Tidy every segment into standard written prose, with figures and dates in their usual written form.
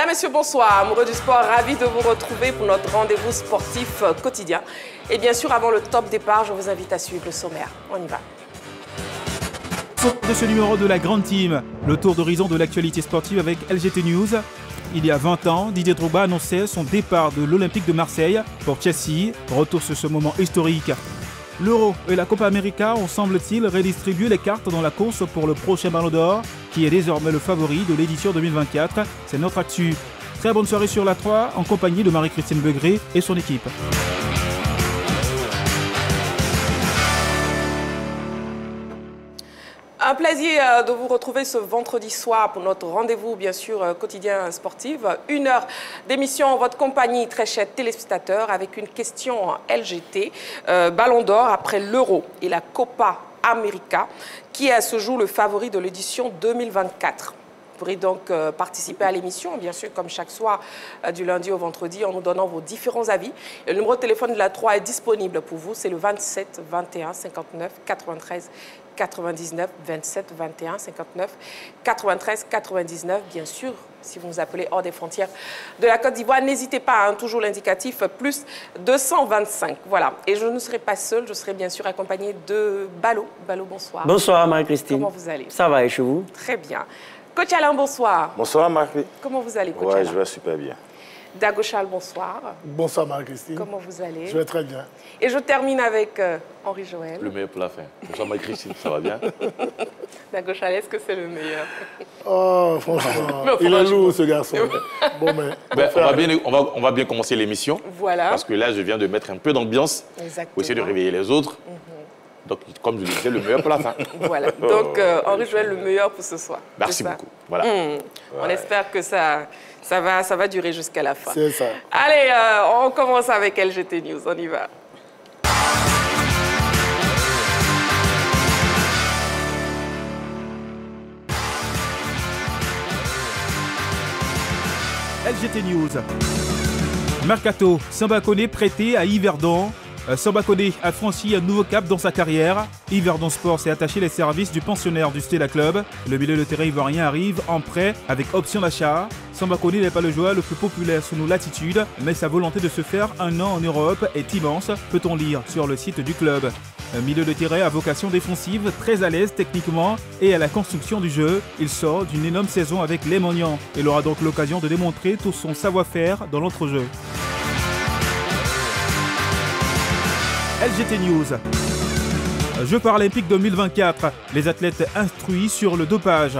Mesdames, Messieurs, bonsoir. Amoureux du sport, ravi de vous retrouver pour notre rendez-vous sportif quotidien. Et bien sûr, avant le top départ, je vous invite à suivre le sommaire. On y va. De ce numéro de la Grande Team, le tour d'horizon de l'actualité sportive avec LGT News. Il y a 20 ans, Didier Drogba annonçait son départ de l'Olympique de Marseille pour Chelsea. Retour sur ce moment historique. L'Euro et la Copa América ont, semble-t-il, redistribué les cartes dans la course pour le prochain Ballon d'Or, qui est désormais le favori de l'édition 2024. C'est notre actu. Très bonne soirée sur la 3, en compagnie de Marie-Christine Begré et son équipe. Un plaisir de vous retrouver ce vendredi soir pour notre rendez-vous, bien sûr, quotidien sportif. 1 heure d'émission en votre compagnie, très chers téléspectateurs, avec une question LGT. Ballon d'Or après l'Euro et la Copa América, qui est à ce jour le favori de l'édition 2024. Vous pourrez donc participer à l'émission, bien sûr, comme chaque soir, du lundi au vendredi, en nous donnant vos différents avis. Le numéro de téléphone de la 3 est disponible pour vous, c'est le 27 21 59 93 99, 27 21 59 93 99. Bien sûr, si vous nous appelez hors des frontières de la Côte d'Ivoire, n'hésitez pas, hein, toujours l'indicatif plus 225. Voilà. Et je ne serai pas seule, je serai bien sûr accompagnée de Balo. Balo, bonsoir. Bonsoir Marie-Christine. Comment vous allez? Ça va et chez vous? Très bien. Coach Alain, bonsoir. Bonsoir Marie. Comment vous allez, Coach Alain? Je vais super bien. Dagochal, bonsoir. Bonsoir Marie-Christine. Comment vous allez? Je vais très bien. Et je termine avec Henri Joël. Le meilleur pour la fin. Bonsoir Marie-Christine, ça va bien? Dagochal, est-ce que c'est le meilleur? Oh, franchement, il est lourd ce garçon. Bon, mais, on va bien commencer l'émission. Voilà. Parce que là, je viens de mettre un peu d'ambiance pour essayer de réveiller les autres. Donc, comme je le disais, le meilleur pour la fin. Voilà. Donc, Henri Joël, le meilleur pour ce soir. Merci beaucoup. Voilà. On espère que ça va durer jusqu'à la fin. C'est ça. Allez, on commence avec LGT News. On y va. LGT News. Mercato, Samba Koné prêté à Yverdon. Samba Koné a franchi un nouveau cap dans sa carrière. Yverdon Sport s'est attaché les services du pensionnaire du Stella Club. Le milieu de terrain ivoirien arrive en prêt avec option d'achat. Samba Koné n'est pas le joueur le plus populaire sous nos latitudes, mais sa volonté de se faire un an en Europe est immense, peut-on lire sur le site du club. Un milieu de terrain à vocation défensive, très à l'aise techniquement et à la construction du jeu. Il sort d'une énorme saison avec les Mognans. Il aura donc l'occasion de démontrer tout son savoir-faire dans l'entrejeu. LGT News. Jeux paralympiques 2024. Les athlètes instruits sur le dopage.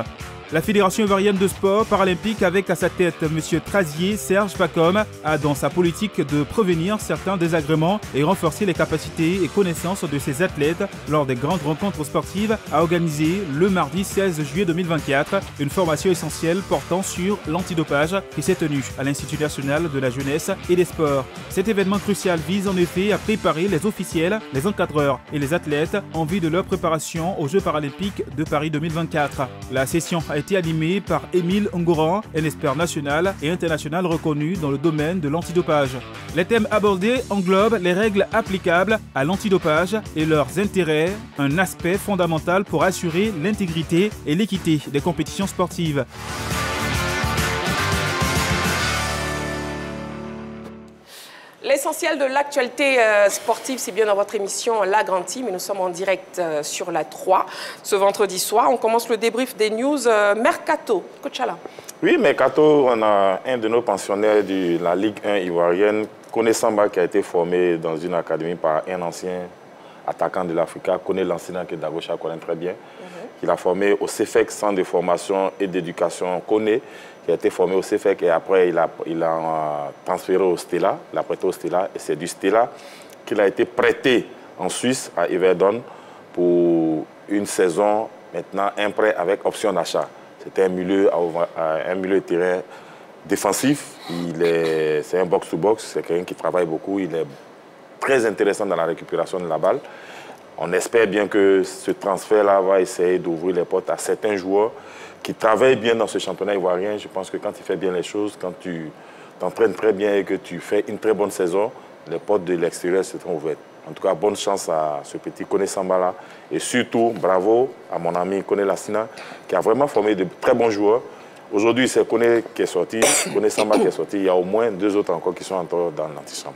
La Fédération ivoirienne de sport paralympique, avec à sa tête M. Trazier Serge Pacom, a dans sa politique de prévenir certains désagréments et renforcer les capacités et connaissances de ses athlètes lors des grandes rencontres sportives, a organisé le mardi 16 juillet 2024 une formation essentielle portant sur l'antidopage qui s'est tenue à l'Institut national de la jeunesse et des sports. Cet événement crucial vise en effet à préparer les officiels, les encadreurs et les athlètes en vue de leur préparation aux Jeux paralympiques de Paris 2024. La session a été animé par Émile Ngoran, un expert national et international reconnu dans le domaine de l'antidopage. Les thèmes abordés englobent les règles applicables à l'antidopage et leurs intérêts, un aspect fondamental pour assurer l'intégrité et l'équité des compétitions sportives. L'essentiel de l'actualité sportive, c'est bien dans votre émission La Grande Team, et nous sommes en direct sur la 3 ce vendredi soir. On commence le débrief des news Mercato. Coach Alain. Oui, Mercato, on a un de nos pensionnaires de la Ligue 1 ivoirienne, Koné Samba, qui a été formé dans une académie par un ancien attaquant de l'Africa, Koné l'enseignant que Dagocha connaît très bien. Il a formé au CEFEC, Centre de formation et d'éducation Koné, qui a été formé au CEFEC et après il a transféré au Stella, il a prêté au Stella et c'est du Stella qu'il a été prêté en Suisse à Yverdon pour une saison, maintenant un prêt avec option d'achat. C'était un milieu de terrain défensif, c'est un box-to-box, c'est quelqu'un qui travaille beaucoup, il est très intéressant dans la récupération de la balle. On espère bien que ce transfert-là va essayer d'ouvrir les portes à certains joueurs qui travaillent bien dans ce championnat ivoirien. Je pense que quand tu fais bien les choses, quand tu t'entraînes très bien et que tu fais une très bonne saison, les portes de l'extérieur seront ouvertes. En tout cas, bonne chance à ce petit Koné Samba-là. Et surtout, bravo à mon ami Koné Lassina, qui a vraiment formé de très bons joueurs. Aujourd'hui, c'est Kone qui est sorti, Kone Samba qui est sorti. Il y a au moins 2 autres encore qui sont encore dans l'antichambre.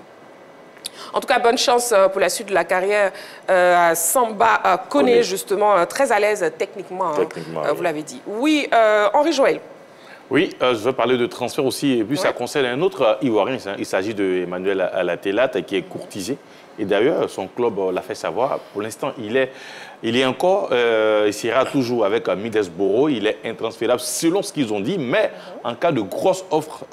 En tout cas, bonne chance pour la suite de la carrière à Samba Kone, justement, très à l'aise techniquement, vous l'avez dit. Oui, Henri Joël. Oui, je veux parler de transfert aussi, et puis ça concerne un autre Ivoirien. Il s'agit d'Emmanuel Latelat, qui est courtisé. Et d'ailleurs, son club l'a fait savoir. Pour l'instant, il est encore, il sera toujours avec Middlesbrough. Il est intransférable selon ce qu'ils ont dit. Mais en cas de grosse offre,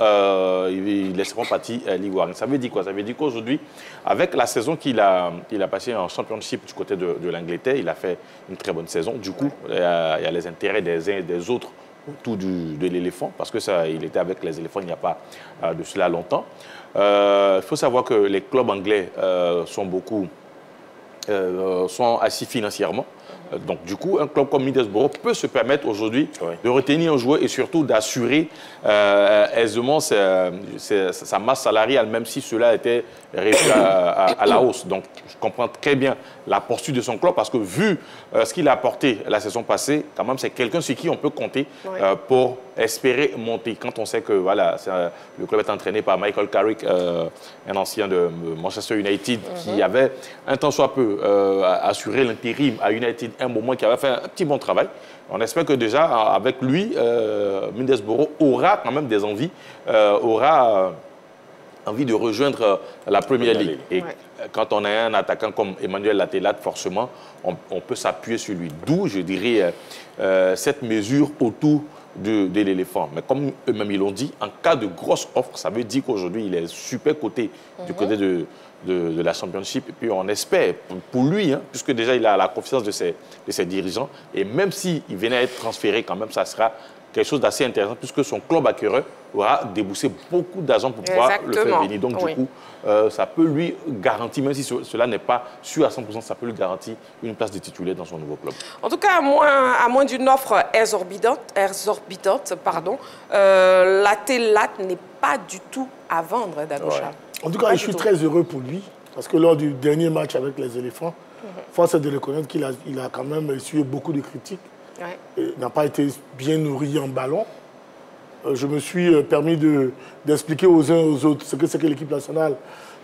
ils laisseront partir l'Ivoirien. Ça veut dire quoi? Ça veut dire qu'aujourd'hui, avec la saison qu'il a passée en championship du côté de l'Angleterre, il a fait une très bonne saison. Du coup, il y a les intérêts des uns et des autres autour de l'éléphant, parce que il était avec les éléphants il n'y a pas de cela longtemps. Il faut savoir que les clubs anglais sont assis financièrement. Donc, du coup, un club comme Middlesbrough peut se permettre aujourd'hui de retenir un joueur et surtout d'assurer aisément sa masse salariale, même si cela était réduit à la hausse. Donc, je comprends très bien la posture de son club parce que vu ce qu'il a apporté la saison passée, quand même, c'est quelqu'un sur qui on peut compter pour espérer monter. Quand on sait que voilà, le club est entraîné par Michael Carrick, un ancien de Manchester United, qui avait un temps soit peu assuré l'intérim à United, un moment qui avait fait un petit bon travail. On espère que déjà, avec lui, Middlesbrough aura quand même des envies, aura envie de rejoindre la Première Ligue. Et quand on a un attaquant comme Emmanuel Latelat, forcément, on peut s'appuyer sur lui. D'où, je dirais, cette mesure autour de l'éléphant. Mais comme eux-mêmes ils l'ont dit, en cas de grosse offre, ça veut dire qu'aujourd'hui, il est super coté du côté de la Championship. Et puis on espère pour lui, puisque déjà il a la confiance de ses dirigeants, et même s'il venait à être transféré, quand même, ça sera quelque chose d'assez intéressant, puisque son club acquéreur aura déboursé beaucoup d'argent pour pouvoir le faire venir. Donc du coup, ça peut lui garantir, même si cela n'est pas sûr à 100%, ça peut lui garantir une place de titulaire dans son nouveau club. En tout cas, à moins d'une offre exorbitante, Latelat n'est pas du tout à vendre, Dagocha. En tout cas, je suis très heureux pour lui, parce que lors du dernier match avec les éléphants, force est de reconnaître qu'il a quand même essuyé beaucoup de critiques. Il n'a pas été bien nourri en ballon. Je me suis permis d'expliquer aux uns et aux autres ce que c'est que l'équipe nationale,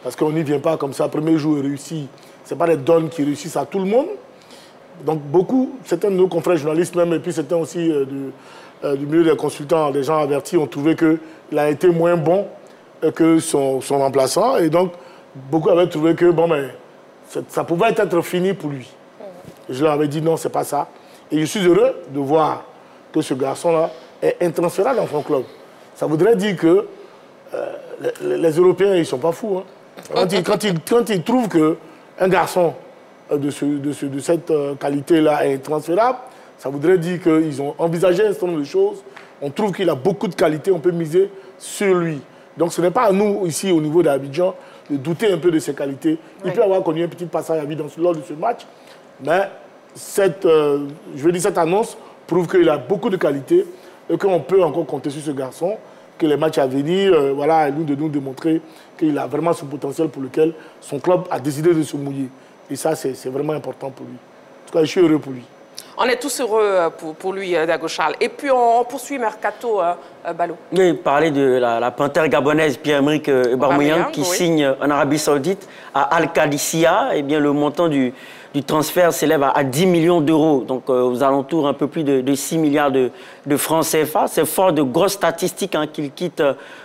parce qu'on n'y vient pas comme ça. Premier jour réussi, ce n'est pas les dons qui réussissent à tout le monde. Donc certains de nos confrères journalistes même, et puis certains aussi du milieu des consultants, des gens avertis, ont trouvé qu'il a été moins bon que son remplaçant. Et donc, beaucoup avaient trouvé que ça pouvait être fini pour lui. Et je leur avais dit non, ce n'est pas ça. Et je suis heureux de voir que ce garçon-là est intransférable dans son club. Ça voudrait dire que les Européens, ils ne sont pas fous. Quand ils trouvent qu'un garçon de cette qualité-là est intransférable, ça voudrait dire qu'ils ont envisagé un certain nombre de choses. On trouve qu'il a beaucoup de qualités, on peut miser sur lui. Donc ce n'est pas à nous, ici, au niveau d'Abidjan, de douter un peu de ses qualités. Il peut avoir connu un petit passage à vide lors de ce match, mais cette annonce prouve qu'il a beaucoup de qualités et qu'on peut encore compter sur ce garçon, que les matchs à venir, à lui de nous démontrer qu'il a vraiment ce potentiel pour lequel son club a décidé de se mouiller. Et ça, c'est vraiment important pour lui. En tout cas, je suis heureux pour lui. On est tous heureux pour lui, Dagocha. Et puis, on poursuit Mercato, Balo. Oui, parler de la panthère gabonaise Pierre-Emerick Aubameyang qui signe en Arabie Saoudite à Al-Qadisiyah. Eh bien, le montant du transfert s'élève à 10 millions d'euros, donc aux alentours un peu plus de 6 milliards de francs CFA. C'est fort de grosses statistiques qu'il quitte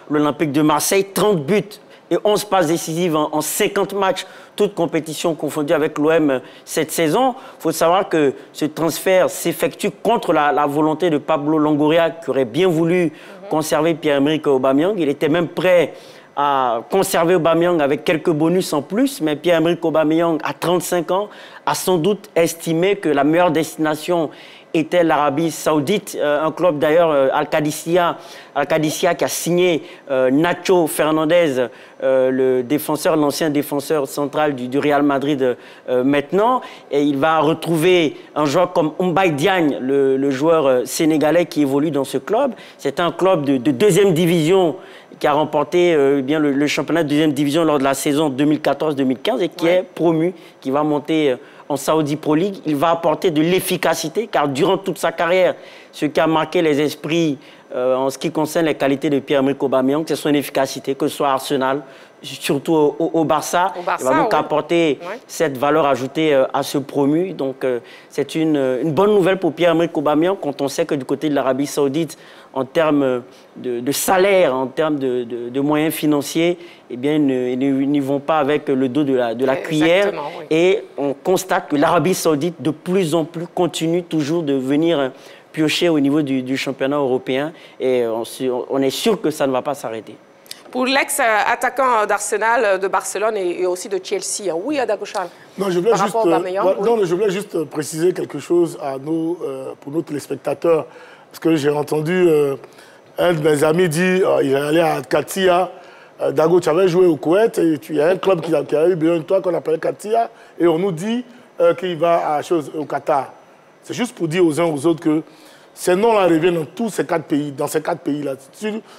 l'Olympique de Marseille. 30 buts et 11 passes décisives en 50 matchs, toutes compétitions confondues avec l'OM cette saison. Il faut savoir que ce transfert s'effectue contre la volonté de Pablo Longoria, qui aurait bien voulu conserver Pierre-Emerick Aubameyang. Il était même prêt à conserver Aubameyang avec quelques bonus en plus, mais Pierre-Emerick Aubameyang, à 35 ans, a sans doute estimé que la meilleure destination était l'Arabie Saoudite. Un club d'ailleurs, Al-Qadisiyah, qui a signé Nacho Fernandez, l'ancien défenseur central du Real Madrid maintenant. Et il va retrouver un joueur comme Mbaye Diagne, le joueur sénégalais qui évolue dans ce club. C'est un club de deuxième division qui a remporté le championnat de deuxième division lors de la saison 2014-2015 et qui est promu, qui va monter en Saudi Pro League. Il va apporter de l'efficacité, car durant toute sa carrière, ce qui a marqué les esprits en ce qui concerne les qualités de Pierre-Emerick Aubameyang, c'est son efficacité, que ce soit Arsenal, surtout au Barça. Il va donc apporter cette valeur ajoutée à ce promu. Donc, c'est une bonne nouvelle pour Pierre-Emerick Aubameyang quand on sait que du côté de l'Arabie Saoudite, en termes de salaire, en termes de moyens financiers, eh bien, ils n'y vont pas avec le dos de la cuillère. Oui. Et on constate que l'Arabie Saoudite, de plus en plus, continue toujours de venir piocher au niveau du championnat européen. Et on est sûr que ça ne va pas s'arrêter. Pour l'ex-attaquant d'Arsenal, de Barcelone et aussi de Chelsea, oui, Adago Charles. Non, je voulais juste préciser quelque chose pour nos téléspectateurs. Parce que j'ai entendu un de mes amis dire il est allé à Katia. Dago, tu avais joué au Koweït et il y a un club qui a eu besoin de toi qu'on appelle Katia. Et on nous dit qu'il va au Qatar. C'est juste pour dire aux uns aux autres que ces noms-là reviennent dans tous ces 4 pays, dans ces 4 pays-là,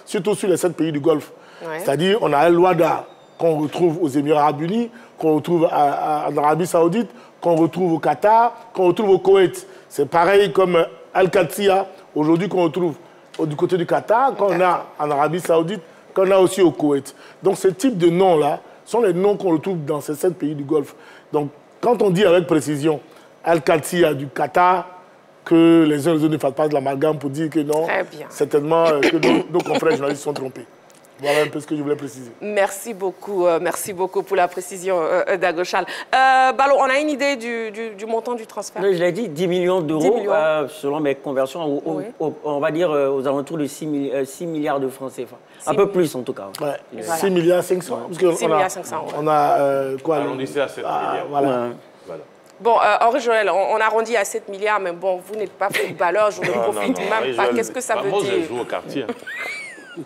surtout sur les 7 pays du Golfe. Ouais. C'est-à-dire, on a El Wada qu'on retrouve aux Émirats Arabes Unis, qu'on retrouve en Arabie Saoudite, qu'on retrouve au Qatar, qu'on retrouve au Koweït. C'est pareil comme Al-Qadsiya, aujourd'hui qu'on retrouve du côté du Qatar, qu'on a en Arabie Saoudite, qu'on a aussi au Koweït. Donc, ce type de noms-là sont les noms qu'on retrouve dans ces 7 pays du Golfe. Donc, quand on dit avec précision Al-Qadsiya du Qatar, que les uns et les autres ne fassent pas de l'amalgame pour dire que non, certainement que nos confrères journalistes sont trompés. Voilà un peu ce que je voulais préciser. Merci beaucoup pour la précision, Dago Charles. Ballon, on a une idée du montant du transfert? Je l'ai dit, 10 millions d'euros, selon mes conversions, on va dire aux alentours de 6 milliards de francs CFA. Un peu plus en tout cas. Ouais, voilà. 6 milliards 500. Parce 6 milliards 500. On a quoi? On dit à 7 milliards. Voilà. Bon, Henri Joël, on arrondit à 7 milliards, mais bon, vous n'êtes pas footballeur, je ne profite même pas. Qu'est-ce que ça veut dire? Moi, je joue au quartier.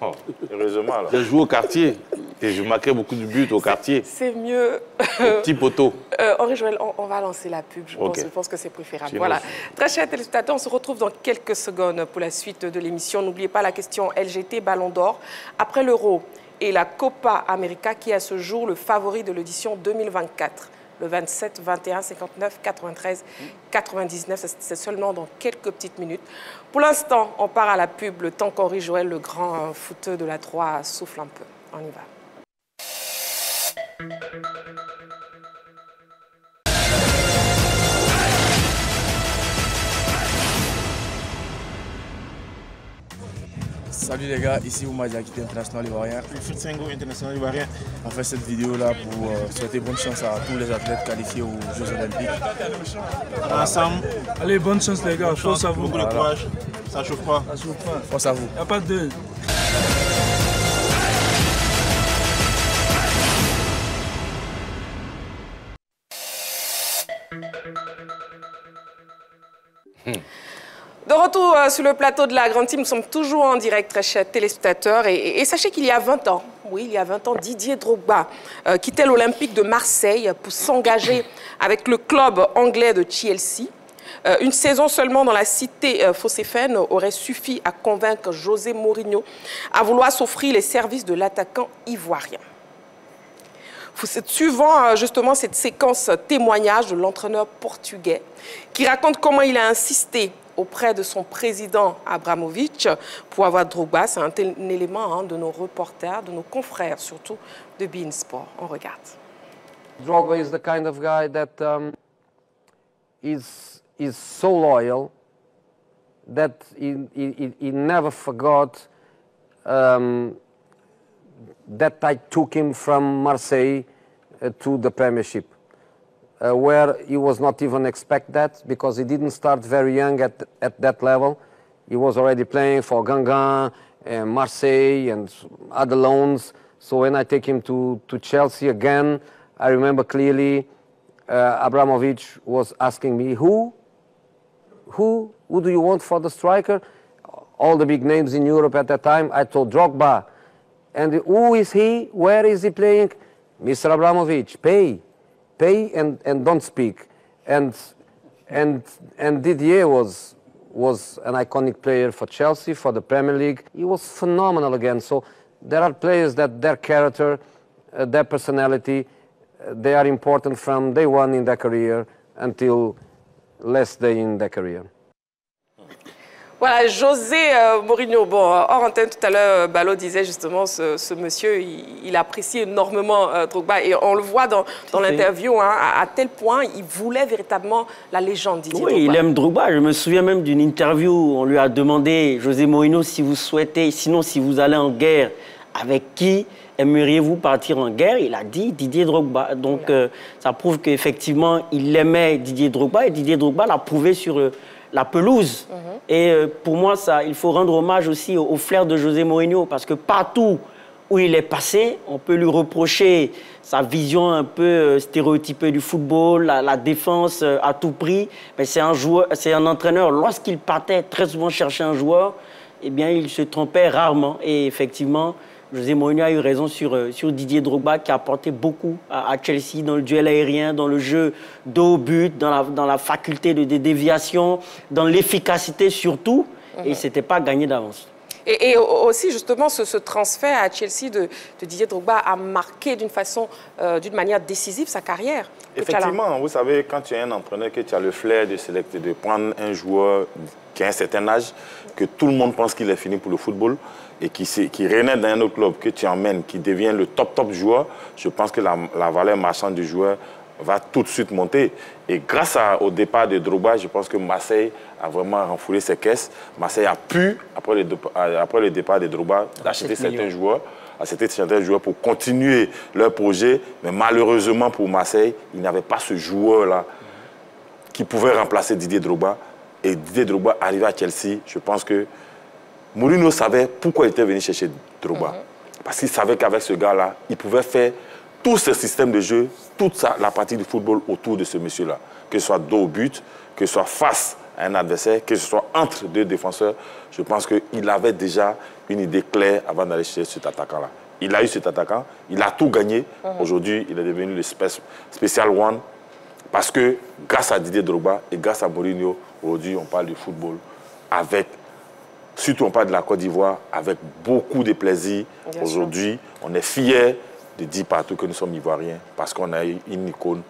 Oh, heureusement, alors. Je joue au quartier et je marquais beaucoup de buts au quartier. C'est mieux. Au petit poteau. Henri Joël, on va lancer la pub. Je pense que c'est préférable. Voilà. Très chers téléspectateurs, on se retrouve dans quelques secondes pour la suite de l'émission. N'oubliez pas la question LGT Ballon d'Or. Après l'Euro et la Copa América, qui est à ce jour le favori de l'édition 2024. Le 27, 21, 59, 93, 99, c'est seulement dans quelques petites minutes. Pour l'instant, on part à la pub, le temps qu'Henri Joël, le grand footeux de la 3, souffle un peu. On y va. Salut les gars, ici Oumar Diakité, international ivoirien. Wilfried Senghor, international ivoirien. On fait cette vidéo là pour souhaiter bonne chance à tous les athlètes qualifiés aux Jeux Olympiques. Ensemble. Allez, bonne chance les gars, force à vous. Beaucoup de courage, ça chauffe pas. Ça chauffe pas. Force à vous. Il n'y a pas de... De retour sur le plateau de la Grande Team, nous sommes toujours en direct, très chers téléspectateurs. Et sachez qu'il y a 20 ans, oui, il y a 20 ans, Didier Drogba quittait l'Olympique de Marseille pour s'engager avec le club anglais de Chelsea. Une saison seulement dans la cité phocéenne aurait suffi à convaincre José Mourinho à vouloir s'offrir les services de l'attaquant ivoirien. Suivant justement cette séquence témoignage de l'entraîneur portugais qui raconte comment il a insisté auprès de son président Abramovich pour avoir Drogba. C'est un élément de nos reporters, de nos confrères surtout de beIN Sport. On regarde. Drogba is the kind of guy that is so loyal that he never forgot that I took him from Marseille to the Premiership. Where he was not even expect that because he didn't start very young at that level. He was already playing for Guingamp and Marseille and other loans. So when I take him to Chelsea again, I remember clearly Abramovich was asking me, who do you want for the striker? All the big names in Europe at that time. I told Drogba. And who is he? Where is he playing? Mr. Abramovich, pay and don't speak. And Didier was an iconic player for Chelsea, for the Premier League. He was phenomenal again. So there are players that their character, their personality, they are important from day one in their career until last day in their career. Voilà, José Mourinho. Bon, hors antenne, tout à l'heure, Ballot disait justement, ce monsieur, il apprécie énormément Drogba. Et on le voit dans l'interview, hein, à tel point, il voulait véritablement la légende Didier Drogba. Oui, il aime Drogba. Je me souviens même d'une interview où on lui a demandé, José Mourinho, si vous souhaitez, sinon si vous allez en guerre, avec qui aimeriez-vous partir en guerre? Il a dit Didier Drogba. Donc, ça prouve qu'effectivement, il aimait Didier Drogba. Et Didier Drogba l'a prouvé sur la pelouse. Et pour moi, il faut rendre hommage aussi au flair de José Mourinho, parce que partout où il est passé, on peut lui reprocher sa vision un peu stéréotypée du football, la défense à tout prix. Mais c'est un entraîneur, lorsqu'il partait très souvent chercher un joueur, eh bien, il se trompait rarement. Et effectivement, José Mourinho a eu raison sur Didier Drogba, qui a apporté beaucoup à Chelsea dans le duel aérien, dans le jeu dos au but, dans la faculté de déviation, dans l'efficacité surtout. Et ce n'était pas gagné d'avance. Et aussi, justement, ce transfert à Chelsea de Didier Drogba a marqué d'une manière décisive sa carrière. Effectivement, vous savez, quand tu es un entraîneur, que tu as le flair de prendre un joueur qui a un certain âge, que tout le monde pense qu'il est fini pour le football, et qui renaît dans un autre club, que tu emmènes, qui devient le top joueur, je pense que la valeur marchande du joueur va tout de suite monter. Et grâce au départ de Drogba, je pense que Marseille a vraiment renfloué ses caisses. Marseille a pu, après le départ de Drogba, acheter certains joueurs pour continuer leur projet. Mais malheureusement pour Marseille, il n'y avait pas ce joueur-là qui pouvait remplacer Didier Drogba. Et Didier Drogba arrivé à Chelsea, je pense que Mourinho savait pourquoi il était venu chercher Drogba. Parce qu'il savait qu'avec ce gars-là, il pouvait faire tout ce système de jeu, toute la partie du football autour de ce monsieur-là. Que ce soit dos au but, que ce soit face à un adversaire, que ce soit entre deux défenseurs. Je pense qu'il avait déjà une idée claire avant d'aller chercher cet attaquant-là. Il a eu cet attaquant, il a tout gagné. Aujourd'hui, il est devenu le Special One. Parce que grâce à Didier Drogba et grâce à Mourinho, aujourd'hui, on parle du football surtout on parle de la Côte d'Ivoire, avec beaucoup de plaisir. Aujourd'hui, on est fiers de dire partout que nous sommes Ivoiriens, parce qu'on a eu une icône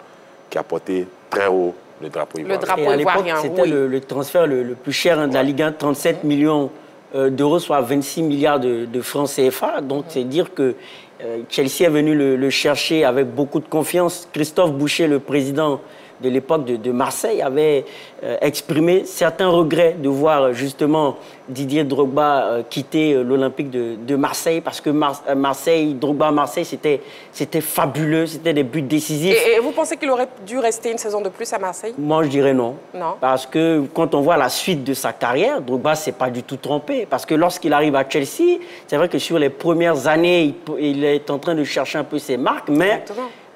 qui a porté très haut le drapeau ivoirien. Le drapeau ivoirien, c'était le transfert le plus cher de la Ligue 1, 37 millions d'euros, soit 26 milliards de francs CFA. Donc, c'est dire que Chelsea est venu le chercher avec beaucoup de confiance. Christophe Boucher, le président de l'époque de Marseille, avait exprimé certains regrets de voir justement Didier Drogba quitter l'Olympique de Marseille, parce que Drogba-Marseille, c'était fabuleux, c'était des buts décisifs. Et vous pensez qu'il aurait dû rester une saison de plus à Marseille? Moi, je dirais non. Non. Parce que quand on voit la suite de sa carrière, Drogba ne s'est pas du tout trompé. Parce que lorsqu'il arrive à Chelsea, c'est vrai que sur les premières années, il est en train de chercher un peu ses marques, mais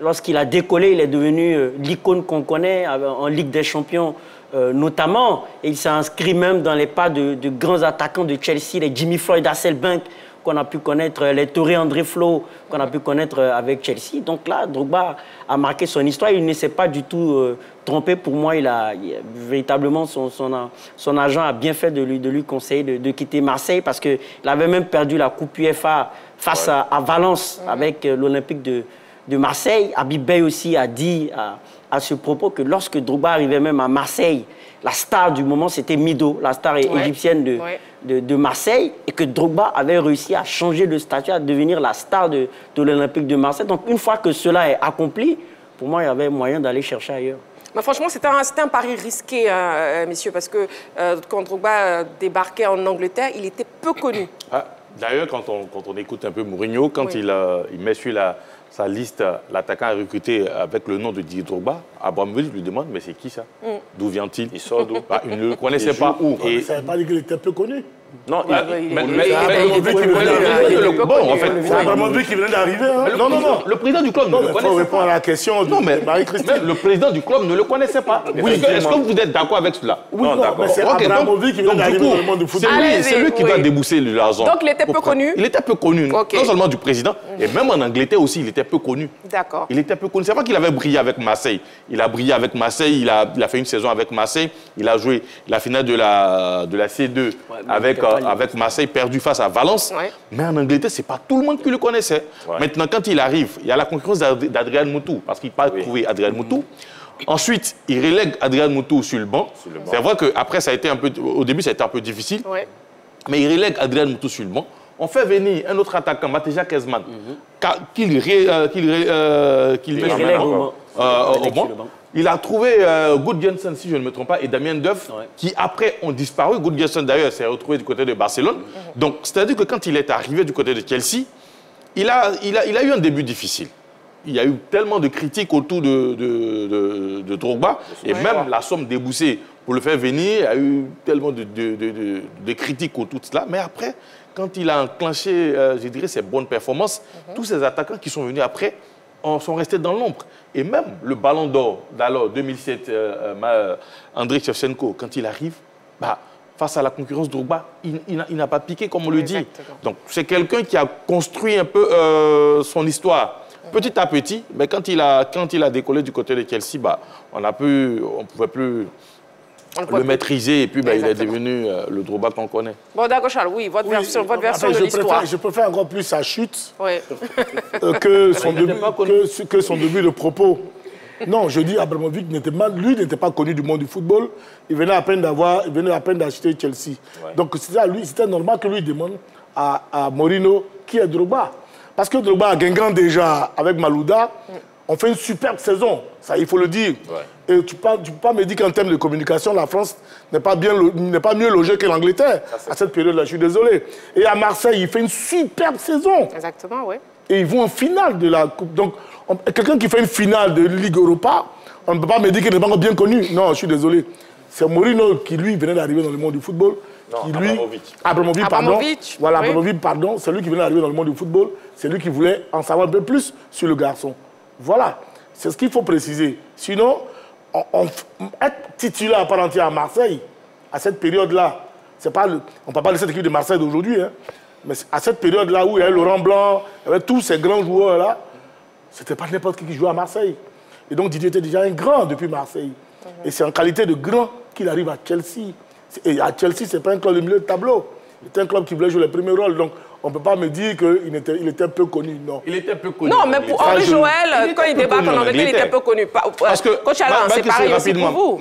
lorsqu'il a décollé, il est devenu l'icône qu'on connaît en Ligue des Champions notamment. Et il s'est inscrit même dans les pas de grands attaquants de Chelsea, les Jimmy Floyd Hasselbank qu'on a pu connaître, les Torre André Flo qu'on a pu connaître avec Chelsea. Donc là, Drogba a marqué son histoire. Il ne s'est pas du tout trompé. Pour moi, véritablement, son agent a bien fait de lui conseiller de quitter Marseille, parce qu'il avait même perdu la Coupe UEFA face à Valence avec l'Olympique de Marseille. Habib Beye aussi a dit à ce propos que lorsque Drogba arrivait même à Marseille, la star du moment, c'était Mido, la star égyptienne de Marseille, et que Drogba avait réussi à changer de statut, à devenir la star de l'Olympique de Marseille. Donc, une fois que cela est accompli, pour moi, il y avait moyen d'aller chercher ailleurs. Mais franchement, c'était un pari risqué, messieurs, parce que quand Drogba débarquait en Angleterre, il était peu connu. D'ailleurs, quand on écoute un peu Mourinho, quand il met sur sa liste l'attaquant à recruter avec le nom de Didier Drogba, Abramovich lui demande, mais c'est qui ça? D'où vient-il? Il sort d'où? Il ne le connaissait pas. Et ça ne veut pas dire qu'il était peu connu. Non, c'est Abramovich qui venait d'arriver. Non. Le président du club ne le connaissait pas. Il faut répondre à la question de Marie-Christine. Le président du club ne le connaissait pas. Est-ce que vous êtes d'accord avec cela? Oui, non, mais c'est Abramovich qui vient d'arriver dans le monde du football. C'est lui qui va débousser l'argent. Donc il était peu connu? Il était peu connu, non seulement du président, et même en Angleterre aussi, il était peu connu. D'accord. Il était peu connu. C'est pas qu'il avait brillé avec Marseille. Il a brillé avec Marseille, il a fait une saison avec Marseille, il a joué la finale de la C2 avec Marseille, perdu face à Valence. Mais en Angleterre, ce n'est pas tout le monde qui le connaissait. Maintenant, quand il arrive, il y a la concurrence d'Adrien Moutou, parce qu'il n'a pas trouvé Adrien Moutou. Ensuite, il relègue Adrien Moutou sur le banc. C'est vrai qu'après, au début, ça a été un peu difficile. Ouais. Mais il relègue Adrien Moutou sur le banc. On fait venir un autre attaquant, Mateja Kezman, qu'il met au banc. Il a trouvé Gudjonsson, si je ne me trompe pas, et Damien Duff, qui après ont disparu. Gudjonsson, d'ailleurs, s'est retrouvé du côté de Barcelone. Donc, c'est-à-dire que quand il est arrivé du côté de Chelsea, il a eu un début difficile. Il y a eu tellement de critiques autour de Drogba, et même la somme déboursée pour le faire venir, il y a eu tellement de critiques autour de cela. Mais après, quand il a enclenché, je dirais, ses bonnes performances, tous ces attaquants qui sont venus après sont restés dans l'ombre. Et même le Ballon d'Or d'alors, 2007, Andrei Shevchenko, quand il arrive, face à la concurrence de Drogba, il n'a pas piqué, comme on le dit. Donc, c'est quelqu'un qui a construit un peu son histoire. Petit à petit, mais quand il a décollé du côté de Chelsea, on ne pouvait plus le maîtriser et puis il est devenu le Drogba qu'on connaît. Bon, d'accord, Charles, oui, votre version de l'histoire. Je préfère encore plus sa chute que son début de propos. Non, je dis Abramovich n'était pas connu du monde du football. Il venait à peine d'acheter Chelsea. Ouais. Donc c'était normal que lui demande à Mourinho qui est Drogba. Parce que Drogba a Guingamp déjà avec Malouda. On fait une superbe saison, ça il faut le dire. Ouais. Et tu peux pas me dire qu'en termes de communication, la France n'est pas mieux logée que l'Angleterre à cette période-là, je suis désolé. Et à Marseille, il fait une superbe saison. Exactement, oui. Et ils vont en finale de la Coupe. Donc, quelqu'un qui fait une finale de Ligue Europa, on ne peut pas me dire qu'il n'est pas encore bien connu. Non, je suis désolé. C'est Mourinho qui, lui, venait d'arriver dans le monde du football. Abramovich, pardon. Voilà, oui. Abramovich, pardon. C'est lui qui venait d'arriver dans le monde du football. C'est lui qui voulait en savoir un peu plus sur le garçon. Voilà, c'est ce qu'il faut préciser. Sinon, être titulaire à part entière à Marseille, à cette période-là, on ne parle pas de cette équipe de Marseille d'aujourd'hui, hein, mais à cette période-là où il y avait Laurent Blanc, il y avait tous ces grands joueurs-là, c'était pas n'importe qui jouait à Marseille. Et donc Didier était déjà un grand depuis Marseille. Et c'est en qualité de grand qu'il arrive à Chelsea. Et à Chelsea, ce n'est pas un club de milieu de tableau. C'est un club qui voulait jouer les premiers rôles. Donc, on ne peut pas me dire qu'il était peu connu, non. Il était peu connu. Non, mais pour Henri Joël, quand il débarque en Angleterre, il était peu connu. Parce que, Coach Alain, c'est pareil aussi pour vous.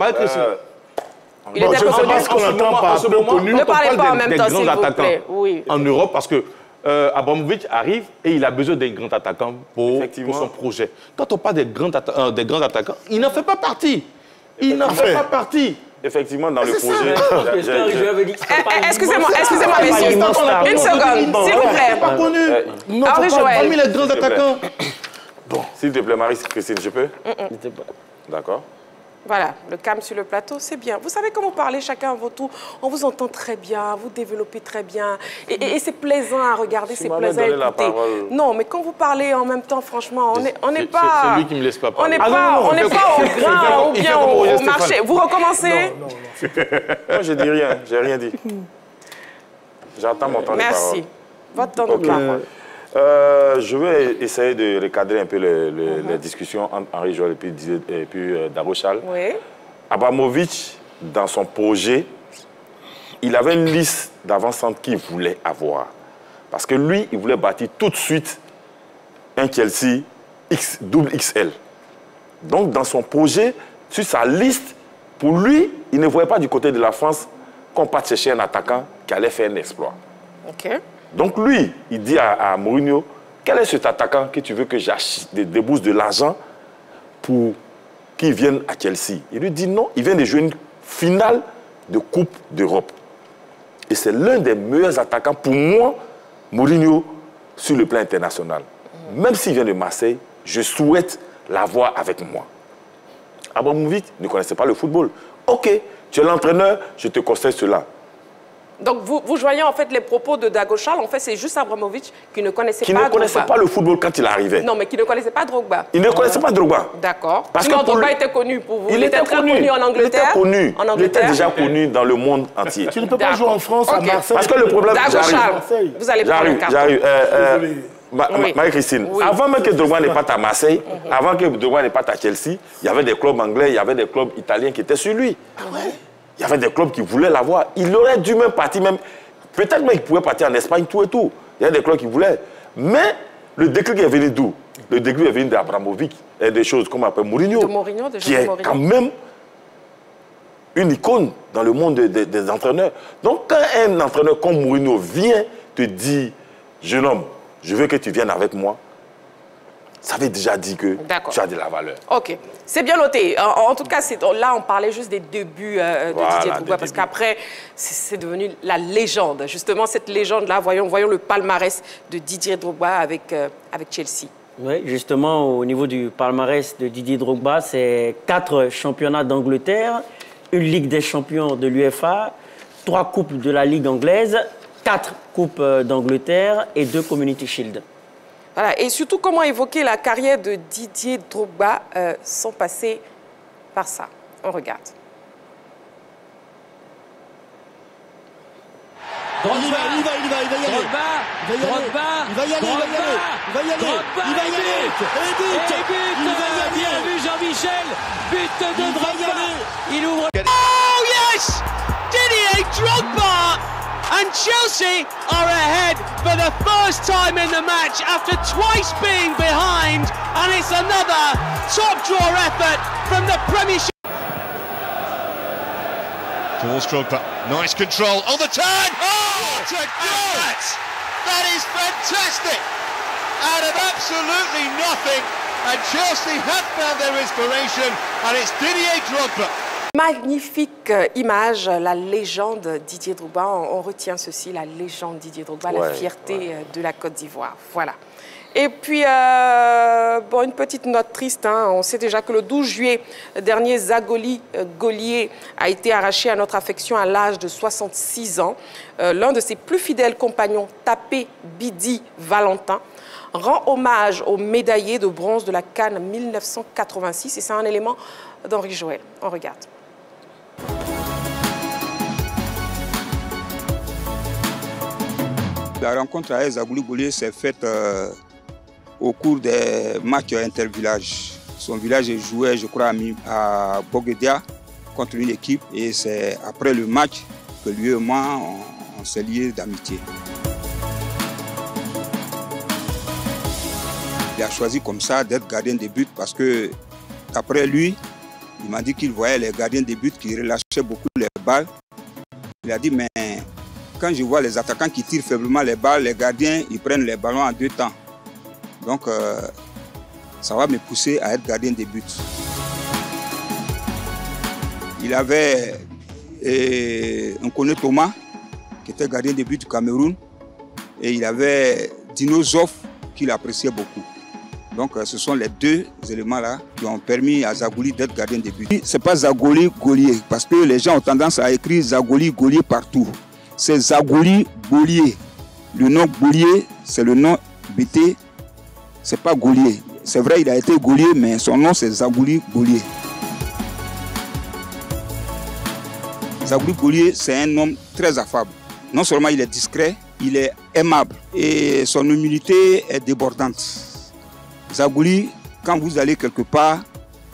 Il était peu connu. Je ne sais pas ce qu'on entend par peu connu. Ne parlez pas en même temps, s'il vous plaît. En Europe, parce que Abramovich arrive et il a besoin d'un grand attaquant pour son projet. Quand on parle des grands attaquants, il n'en fait pas partie. Il n'en fait pas partie. Effectivement, dans le projet... Excusez-moi, messieurs. Une seconde, s'il vous plaît. Pas connu. Henri Joël. Parmi les grands attaquants. Bon, s'il te plaît, Marie-Christine, je peux? D'accord. Voilà, le calme sur le plateau, c'est bien. Vous savez comment parler chacun à votre tour. On vous entend très bien, vous développez très bien. Et c'est plaisant à regarder, c'est plaisant à écouter. Non, mais quand vous parlez en même temps, franchement, on n'est pas... C'est lui qui me laisse pas parler. On n'est pas au grain ou bien au marché. Vous recommencez? Non. Moi, je dis rien, j'ai rien dit. J'attends mon temps de parole. Merci. Votre temps de parole. Je vais essayer de recadrer un peu les discussions entre Henri Joël et puis Darochal. Oui. Abramovich, dans son projet, il avait une liste d'avant-centres qu'il voulait avoir. Parce que lui, il voulait bâtir tout de suite un Chelsea double XL. Donc, dans son projet, sur sa liste, pour lui, il ne voyait pas du côté de la France qu'on parte chercher un attaquant qui allait faire un exploit. OK. Donc lui, il dit à Mourinho, quel est cet attaquant que tu veux que débourse de l'argent pour qu'il vienne à Chelsea? Il lui dit non, il vient de jouer une finale de Coupe d'Europe. Et c'est l'un des meilleurs attaquants pour moi, Mourinho, sur le plan international. Même s'il vient de Marseille, je souhaite l'avoir avec moi. Abramovich ne connaissait pas le football. Ok, tu es l'entraîneur, je te conseille cela. Donc, vous joignez en fait les propos de Dagochal. En fait, c'est juste Abramovich qui ne connaissait pas Drogba. Qui ne connaissait pas le football quand il arrivait. Non, mais qui ne connaissait pas Drogba. Il ne connaissait pas Drogba. D'accord. Parce que Drogba était connu pour vous. Il était très connu en Angleterre. Il était déjà connu dans le monde entier. Tu ne peux pas jouer en France, à Marseille. Parce que le problème... Dagochal, vous allez prendre le carton. J'arrive. Marie-Christine, avant même que Drogba ne parte à Marseille, avant que Drogba ne parte à Chelsea, il y avait des clubs anglais, il y avait des clubs italiens qui étaient sur lui. Il y avait des clubs qui voulaient l'avoir. Il aurait dû même partir même... Peut-être même qu'il pouvait partir en Espagne, tout et tout. Il y a des clubs qui voulaient. Mais le déclic est venu d'où? Le déclic est venu d'Abramovic et des choses comme appelle Mourinho, qui est quand même une icône dans le monde des entraîneurs. Donc, quand un entraîneur comme Mourinho vient te dire, jeune homme, je veux que tu viennes avec moi, ça veut déjà dire que tu as de la valeur. OK. C'est bien noté. En tout cas, là, on parlait juste des débuts de Didier Drogba, parce qu'après, c'est devenu la légende. Justement, cette légende-là, voyons le palmarès de Didier Drogba avec Chelsea. Oui, justement, au niveau du palmarès de Didier Drogba, c'est 4 championnats d'Angleterre, une Ligue des champions de l'UEFA, 3 coupes de la Ligue anglaise, 4 coupes d'Angleterre et 2 Community Shield. Voilà. Et surtout, comment évoquer la carrière de Didier Drogba sans passer par ça? On regarde. Il va y aller. Bien vu Jean-Michel. But de Drogba. Il ouvre. Oh yes! Didier Drogba! And Chelsea are ahead for the first time in the match after twice being behind. And it's another top draw effort from the Premiership. Towards Drogba. Nice control on the turn. Oh, what a goal! That is fantastic. Out of absolutely nothing. And Chelsea have found their inspiration. And it's Didier Drogba. Magnifique image, la légende Didier Drogba. On retient ceci, la légende Didier Drogba, la fierté de la Côte d'Ivoire. Voilà. Et puis, bon, une petite note triste. Hein. On sait déjà que le 12 juillet dernier, Zagoli Golier a été arraché à notre affection à l'âge de 66 ans. L'un de ses plus fidèles compagnons, Tapé Bidi Valentin, rend hommage au médaillé de bronze de la CAN 1986. Et c'est un élément d'Henri Joël. On regarde. La rencontre avec Zagoli Golier s'est faite au cours des matchs intervillages. Son village jouait, je crois, à Boguedia contre une équipe. Et c'est après le match que lui et moi, on s'est liés d'amitié. Il a choisi comme ça d'être gardien de but parce que, après lui, il m'a dit qu'il voyait les gardiens de but qui relâchaient beaucoup les balles. Il a dit, mais quand je vois les attaquants qui tirent faiblement les balles, les gardiens, ils prennent les ballons en 2 temps. Donc, ça va me pousser à être gardien de but. Il avait Nkoné Thomas, qui était gardien de but du Cameroun, et il avait Dino Zoff, qu'il appréciait beaucoup. Donc, ce sont les 2 éléments-là qui ont permis à Zagoli d'être gardien de but. Ce n'est pas Zagoli Golier, parce que les gens ont tendance à écrire Zagoli Golier partout. C'est Zagoli Golier. Le nom Golier, c'est le nom BT, c'est pas Golier. C'est vrai, il a été Golier, mais son nom, c'est Zagoli Golier. Zagoli Golier, c'est un homme très affable. Non seulement il est discret, il est aimable et son humilité est débordante. Zagoli, quand vous allez quelque part,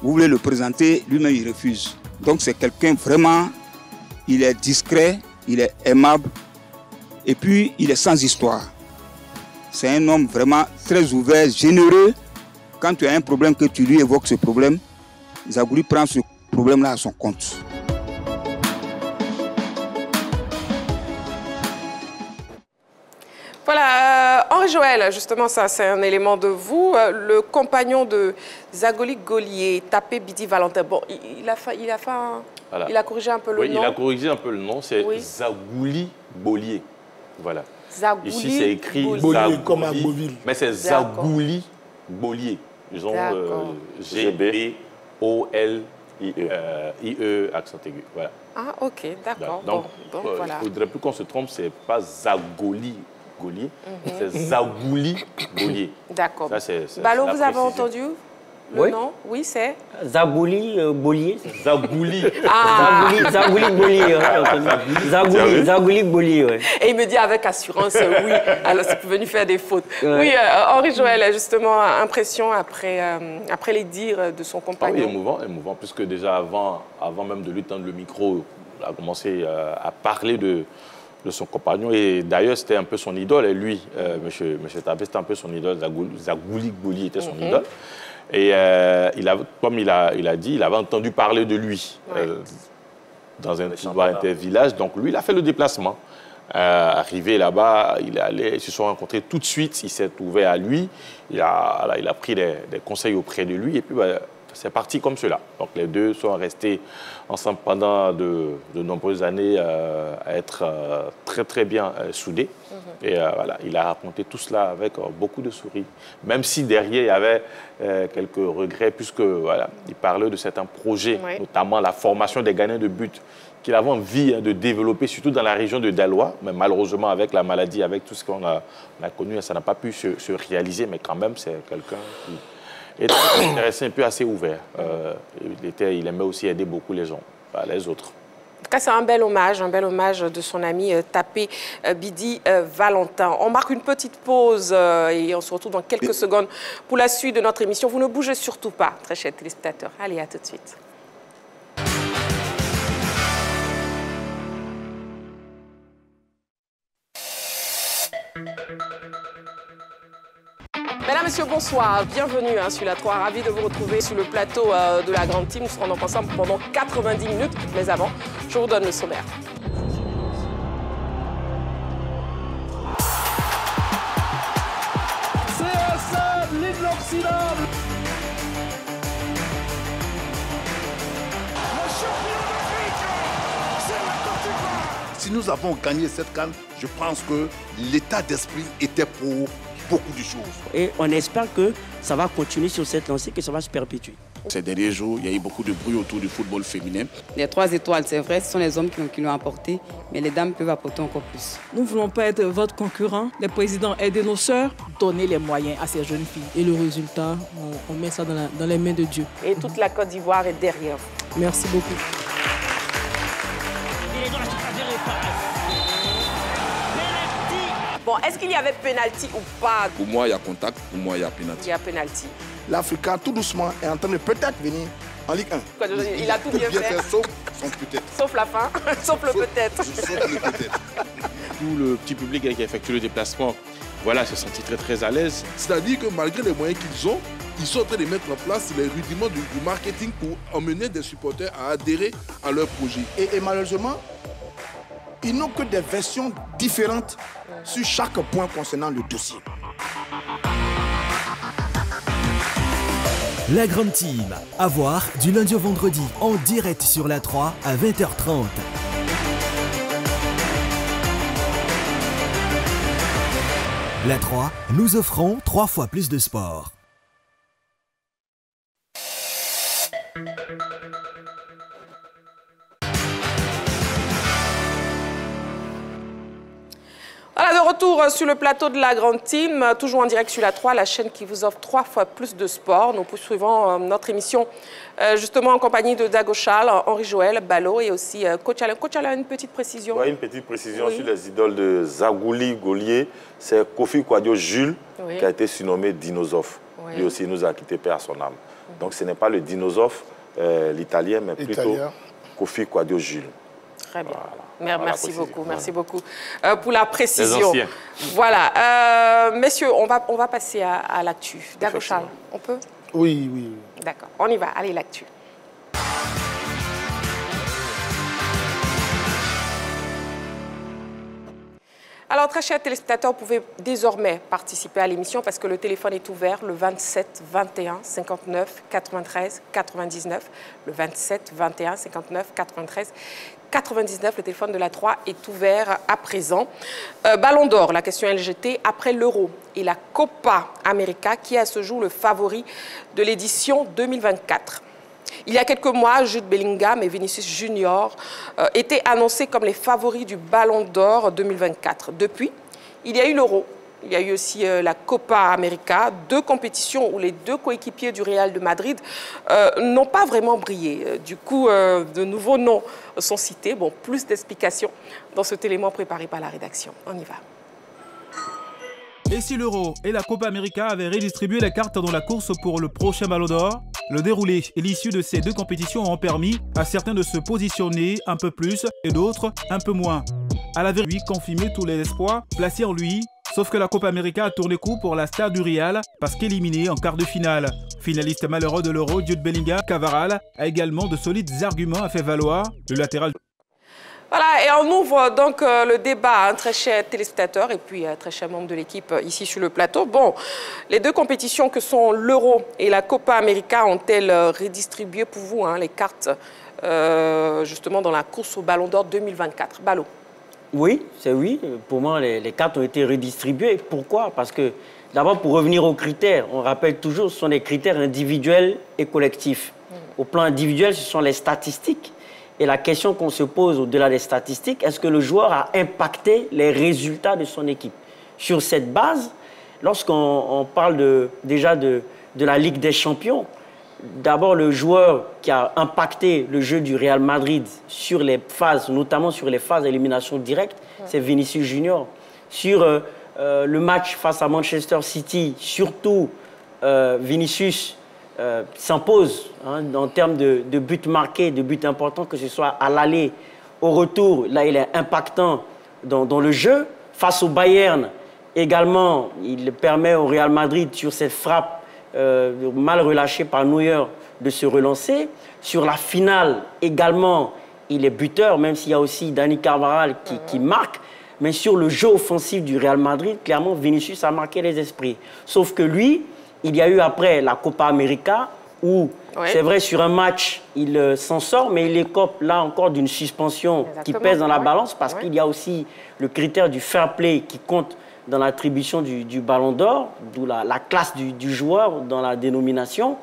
vous voulez le présenter, lui-même il refuse. Donc c'est quelqu'un vraiment, il est discret, il est aimable et puis il est sans histoire. C'est un homme vraiment très ouvert, généreux. Quand tu as un problème, que tu lui évoques ce problème, Zagoli prend ce problème-là à son compte. Voilà, Henri Joël, justement, ça c'est un élément de vous. Le compagnon de Zagoli Golier, Tapé Bidi Valentin. Bon, il a corrigé un peu le nom. Oui, il a corrigé un peu le nom, c'est Zagoli Bolier. Voilà. Zagoli Ici, c'est écrit Bolier, comme à Beauville. Mais c'est Zagoli Bolier. Ils ont G-B-O-L-I-E, accent aigu. Voilà. Ah, ok, d'accord. Donc, bon, voilà. Il ne faudrait plus qu'on se trompe, ce n'est pas Zagoli Golier, c'est Zagoli Golier. D'accord. Balo, vous avez entendu le nom? Oui, c'est Zagoli Bolier. Zagouli. Ah. Zagouli Bolier. Zagouli Bolier, oui. Et il me dit avec assurance, oui. Alors, c'est venu faire des fautes. Ouais. Oui, Henri Joël a justement impression après les dires de son compagnon. Ah oui, émouvant, puisque déjà avant même de lui tendre le micro, il a commencé à parler de son compagnon. Et d'ailleurs, c'était un peu son idole. Et lui, monsieur Tabé, c'était un peu son idole. Zagouli Goli était son idole. Et comme il a dit, il avait entendu parler de lui dans un intervillage. Donc lui, il a fait le déplacement. Arrivé là-bas, ils se sont rencontrés tout de suite. Il s'est ouvert à lui. Il a pris des conseils auprès de lui. Et puis, c'est parti comme cela. Donc les deux sont restés ensemble pendant de nombreuses années à être très très bien soudés. Et voilà, il a raconté tout cela avec beaucoup de sourires. Même si derrière il y avait quelques regrets, puisque voilà, il parlait de certains projets, notamment la formation des gardiens de but qu'il avait envie de développer, surtout dans la région de Daloa. Mais malheureusement, avec la maladie, avec tout ce qu'on a connu, ça n'a pas pu se réaliser. Mais quand même, c'est quelqu'un qui est très intéressant et puis assez ouvert. Il aimait aussi aider beaucoup les gens, les autres. En tout cas, c'est un bel hommage de son ami Tapé Bidi Valentin. On marque une petite pause et on se retrouve dans quelques secondes pour la suite de notre émission. Vous ne bougez surtout pas, très chers téléspectateurs. Allez, à tout de suite. Mesdames, Messieurs, bonsoir. Bienvenue sur la 3. Ravi de vous retrouver sur le plateau de la Grande Team. Nous serons donc ensemble pendant 90 minutes. Mais avant, je vous donne le sommaire. CSM, l'inoxydable. Le champion d'Afrique, c'est la Côte d'Ivoire. Si nous avons gagné cette CAN, je pense que l'état d'esprit était pour beaucoup de choses. Et on espère que ça va continuer sur cette lancée, que ça va se perpétuer. Ces derniers jours, il y a eu beaucoup de bruit autour du football féminin. Les 3 étoiles, c'est vrai, ce sont les hommes qui l'ont apporté, mais les dames peuvent apporter encore plus. Nous ne voulons pas être votre concurrent. Les présidents aident nos sœurs, donner les moyens à ces jeunes filles. Et le résultat, on met ça dans les mains de Dieu. Et toute la Côte d'Ivoire est derrière vous. Merci beaucoup. Bon, est-ce qu'il y avait pénalty ou pas? Pour moi, il y a contact. Pour moi, il y a pénalty. Il y a pénalty. L'Africain, tout doucement, est en train de peut-être venir en Ligue 1. Il a tout bien fait. Sauf son peut-être. Sauf la fin, sauf le peut-être. Sauf le peut-être. Tout le petit public qui a effectué le déplacement, voilà, se sentit très très à l'aise. C'est-à-dire que malgré les moyens qu'ils ont, ils sont en train de mettre en place les rudiments du marketing pour emmener des supporters à adhérer à leur projet. Et malheureusement, ils n'ont que des versions différentes sur chaque point concernant le dossier. La Grande Team, à voir du lundi au vendredi en direct sur la 3 à 20h30. La 3, nous offrons 3 fois plus de sport. Voilà, de retour sur le plateau de la Grande Team, toujours en direct sur la 3, la chaîne qui vous offre 3 fois plus de sport. Nous poursuivons notre émission justement en compagnie de Dagochal, Henri-Joël, Ballot et aussi Coach Alain. Coach Alain, une petite précision. Oui, une petite précision sur les idoles de Zagouli Golier. C'est Kofi Kouadio Jules qui a été surnommé Dinosophe. Lui aussi, il nous a quitté paix à son âme. Donc ce n'est pas le Dinosophe, l'italien, mais plutôt Kofi Kouadio Jules. Très bien. Voilà. Merci beaucoup, merci beaucoup pour la précision. Voilà, messieurs, on va passer à l'actu. D'accord, Charles, on peut? Oui, oui. D'accord, on y va. Allez, l'actu. Alors, très chers téléspectateurs, vous pouvez désormais participer à l'émission parce que le téléphone est ouvert le 27 21 59 93 99. Le 27 21 59 93 99, le téléphone de la 3 est ouvert à présent. Ballon d'or, la question LGT, après l'Euro et la Copa América, qui est à ce jour le favori de l'édition 2024. Il y a quelques mois, Jude Bellingham et Vinicius Junior étaient annoncés comme les favoris du Ballon d'or 2024. Depuis, il y a eu l'Euro. Il y a eu aussi la Copa América, 2 compétitions où les 2 coéquipiers du Real de Madrid n'ont pas vraiment brillé. Du coup, de nouveaux noms sont cités. Bon, plus d'explications dans cet élément préparé par la rédaction. On y va. Et si l'Euro et la Copa América avaient redistribué les cartes dans la course pour le prochain Ballon d'Or, le déroulé et l'issue de ces 2 compétitions ont permis à certains de se positionner un peu plus et d'autres un peu moins. à la vérité confirmer tous les espoirs placés en lui. Sauf que la Copa América a tourné coup pour la star du Real parce qu'éliminé en quart de finale. Finaliste malheureux de l'Euro, Jude Bellingham, Cavaral a également de solides arguments à faire valoir. Le latéral. Voilà, et on ouvre donc le débat, très chers téléspectateurs et puis très chers membres de l'équipe ici sur le plateau. Bon, les deux compétitions que sont l'Euro et la Copa América ont-elles redistribué pour vous les cartes justement dans la course au Ballon d'Or 2024? Ballot. Oui, c'est oui. Pour moi, les cartes ont été redistribuées. Pourquoi? Parce que, d'abord, pour revenir aux critères, on rappelle toujours, ce sont des critères individuels et collectifs. Au plan individuel, ce sont les statistiques. Et la question qu'on se pose au-delà des statistiques, est-ce que le joueur a impacté les résultats de son équipe? Sur cette base, lorsqu'on parle déjà de la Ligue des Champions, d'abord le joueur qui a impacté le jeu du Real Madrid sur les phases, notamment sur les phases d'élimination directe, c'est Vinicius Junior. Sur le match face à Manchester City, surtout Vinicius s'impose en termes de buts marqués, de buts importants, que ce soit à l'aller, au retour. Là, il est impactant dans le jeu. Face au Bayern, également, il permet au Real Madrid, sur cette frappe mal relâchée par Neuer, de se relancer. Sur la finale, également, il est buteur, même s'il y a aussi Dani Carvajal qui marque. Mais sur le jeu offensif du Real Madrid, clairement, Vinicius a marqué les esprits. Sauf que lui, il y a eu après la Copa América où, c'est vrai, sur un match, il s'en sort, mais il écope là encore d'une suspension qui pèse dans la balance parce qu'il y a aussi le critère du fair play qui compte dans l'attribution du Ballon d'Or, d'où la classe du joueur dans la dénomination.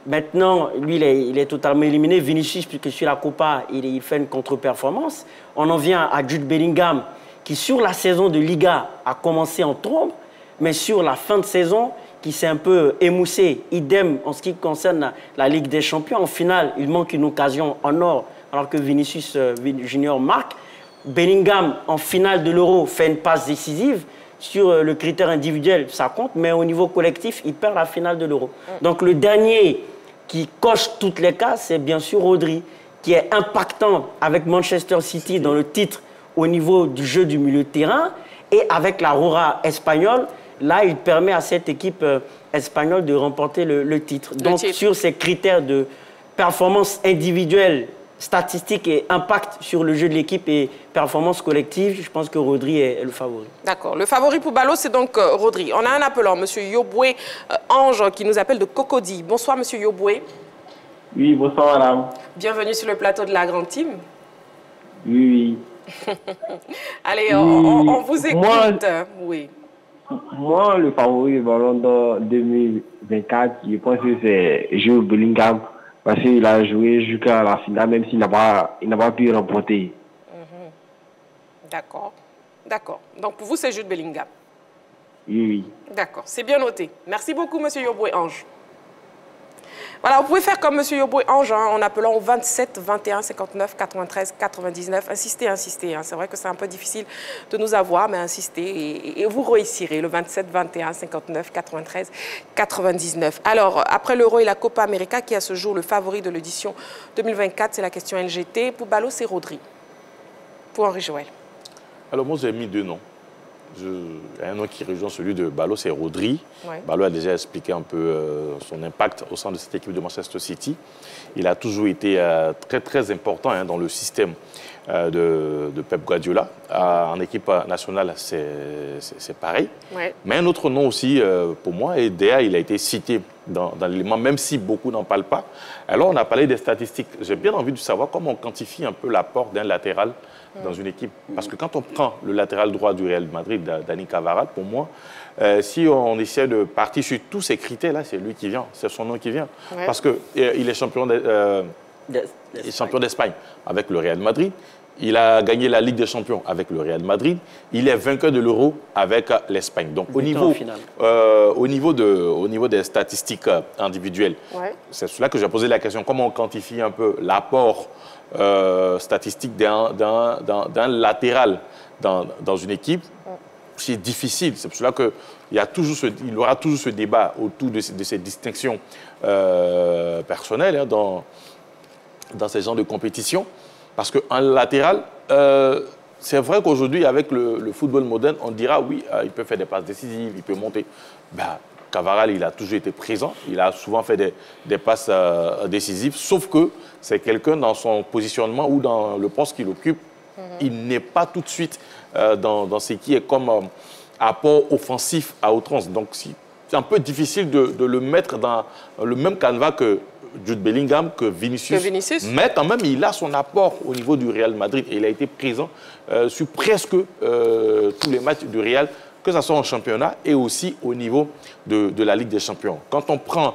Maintenant, lui, il est totalement éliminé. Vinicius, puisque sur la Copa, il fait une contre-performance. On en vient à Jude Bellingham, qui sur la saison de Liga a commencé en trombe, mais sur la fin de saison, qui s'est un peu émoussé. Idem en ce qui concerne la Ligue des Champions. En finale, il manque une occasion en or, alors que Vinicius Junior marque. Bellingham, en finale de l'Euro, fait une passe décisive. Sur le critère individuel, ça compte, mais au niveau collectif, il perd la finale de l'Euro. Donc le dernier qui coche toutes les cases, c'est bien sûr Rodri, qui est impactant avec Manchester City dans le titre au niveau du jeu du milieu de terrain et avec la Roja espagnole. Là, il permet à cette équipe espagnole de remporter le titre. Donc, sur ces critères de performance individuelle, statistique et impact sur le jeu de l'équipe et performance collective, je pense que Rodri est le favori. D'accord. Le favori pour Ballot, c'est donc Rodri. On a un appelant, M. Yoboué Ange, qui nous appelle de Cocody. Bonsoir, M. Yoboué. Oui, bonsoir, madame. Bienvenue sur le plateau de la Grande Team. Oui. Allez, on vous écoute. Moi, le favori du Ballon d'Or 2024, je pense que c'est Jude Bellingham, parce qu'il a joué jusqu'à la finale, même s'il n'a pas pu remporter. D'accord. D'accord. Donc, pour vous, c'est Jude Bellingham. Oui. D'accord. C'est bien noté. Merci beaucoup, M. Yoboué Ange. Voilà, vous pouvez faire comme M. Yoboué Ange en appelant au 27 21 59 93 99. Insistez, insistez. C'est vrai que c'est un peu difficile de nous avoir, mais insistez et vous réussirez. Le 27 21 59 93 99. Alors, après l'Euro et la Copa América, qui est à ce jour le favori de l'édition 2024, c'est la question LGT. Pour Ballot, c'est Rodri. Pour Henri Joël. Alors, moi, j'ai mis deux noms. Il y a un nom qui rejoint celui de Ballot, c'est Rodri. Ouais. Ballot a déjà expliqué un peu son impact au sein de cette équipe de Manchester City. Il a toujours été très, très important dans le système de Pep Guardiola. En équipe nationale, c'est pareil. Ouais. Mais un autre nom aussi, pour moi, et d'ailleurs, il a été cité dans l'élément, même si beaucoup n'en parlent pas. Alors, on a parlé des statistiques. J'ai bien envie de savoir comment on quantifie un peu l'apport d'un latéral dans une équipe. Parce que quand on prend le latéral droit du Real Madrid, Dani Carvajal, pour moi, si on essaie de partir sur tous ces critères-là, c'est lui qui vient, c'est son nom qui vient. Ouais. Parce qu'il est champion d'Espagne avec le Real Madrid. Il a gagné la Ligue des Champions avec le Real Madrid. Il est vainqueur de l'Euro avec l'Espagne. Donc, au niveau des statistiques individuelles, c'est cela que j'ai posé la question. Comment on quantifie un peu l'apport statistique d'un latéral dans une équipe? C'est difficile. C'est pour cela qu'il y aura toujours ce débat autour de ces distinctions personnelles dans ces genres de compétition. Parce qu'un latéral, c'est vrai qu'aujourd'hui, avec le football moderne, on dira oui, il peut faire des passes décisives, il peut monter. Ben, Cavaral, il a toujours été présent, il a souvent fait des passes décisives, sauf que c'est quelqu'un dans son positionnement ou dans le poste qu'il occupe, il n'est pas tout de suite dans ce qui est comme apport offensif à outrance. Donc c'est un peu difficile de le mettre dans le même canevas que Jude Bellingham, que Vinicius. Mais quand même, il a son apport au niveau du Real Madrid et il a été présent sur presque tous les matchs du Real, que ce soit en championnat et aussi au niveau de la Ligue des Champions. Quand on prend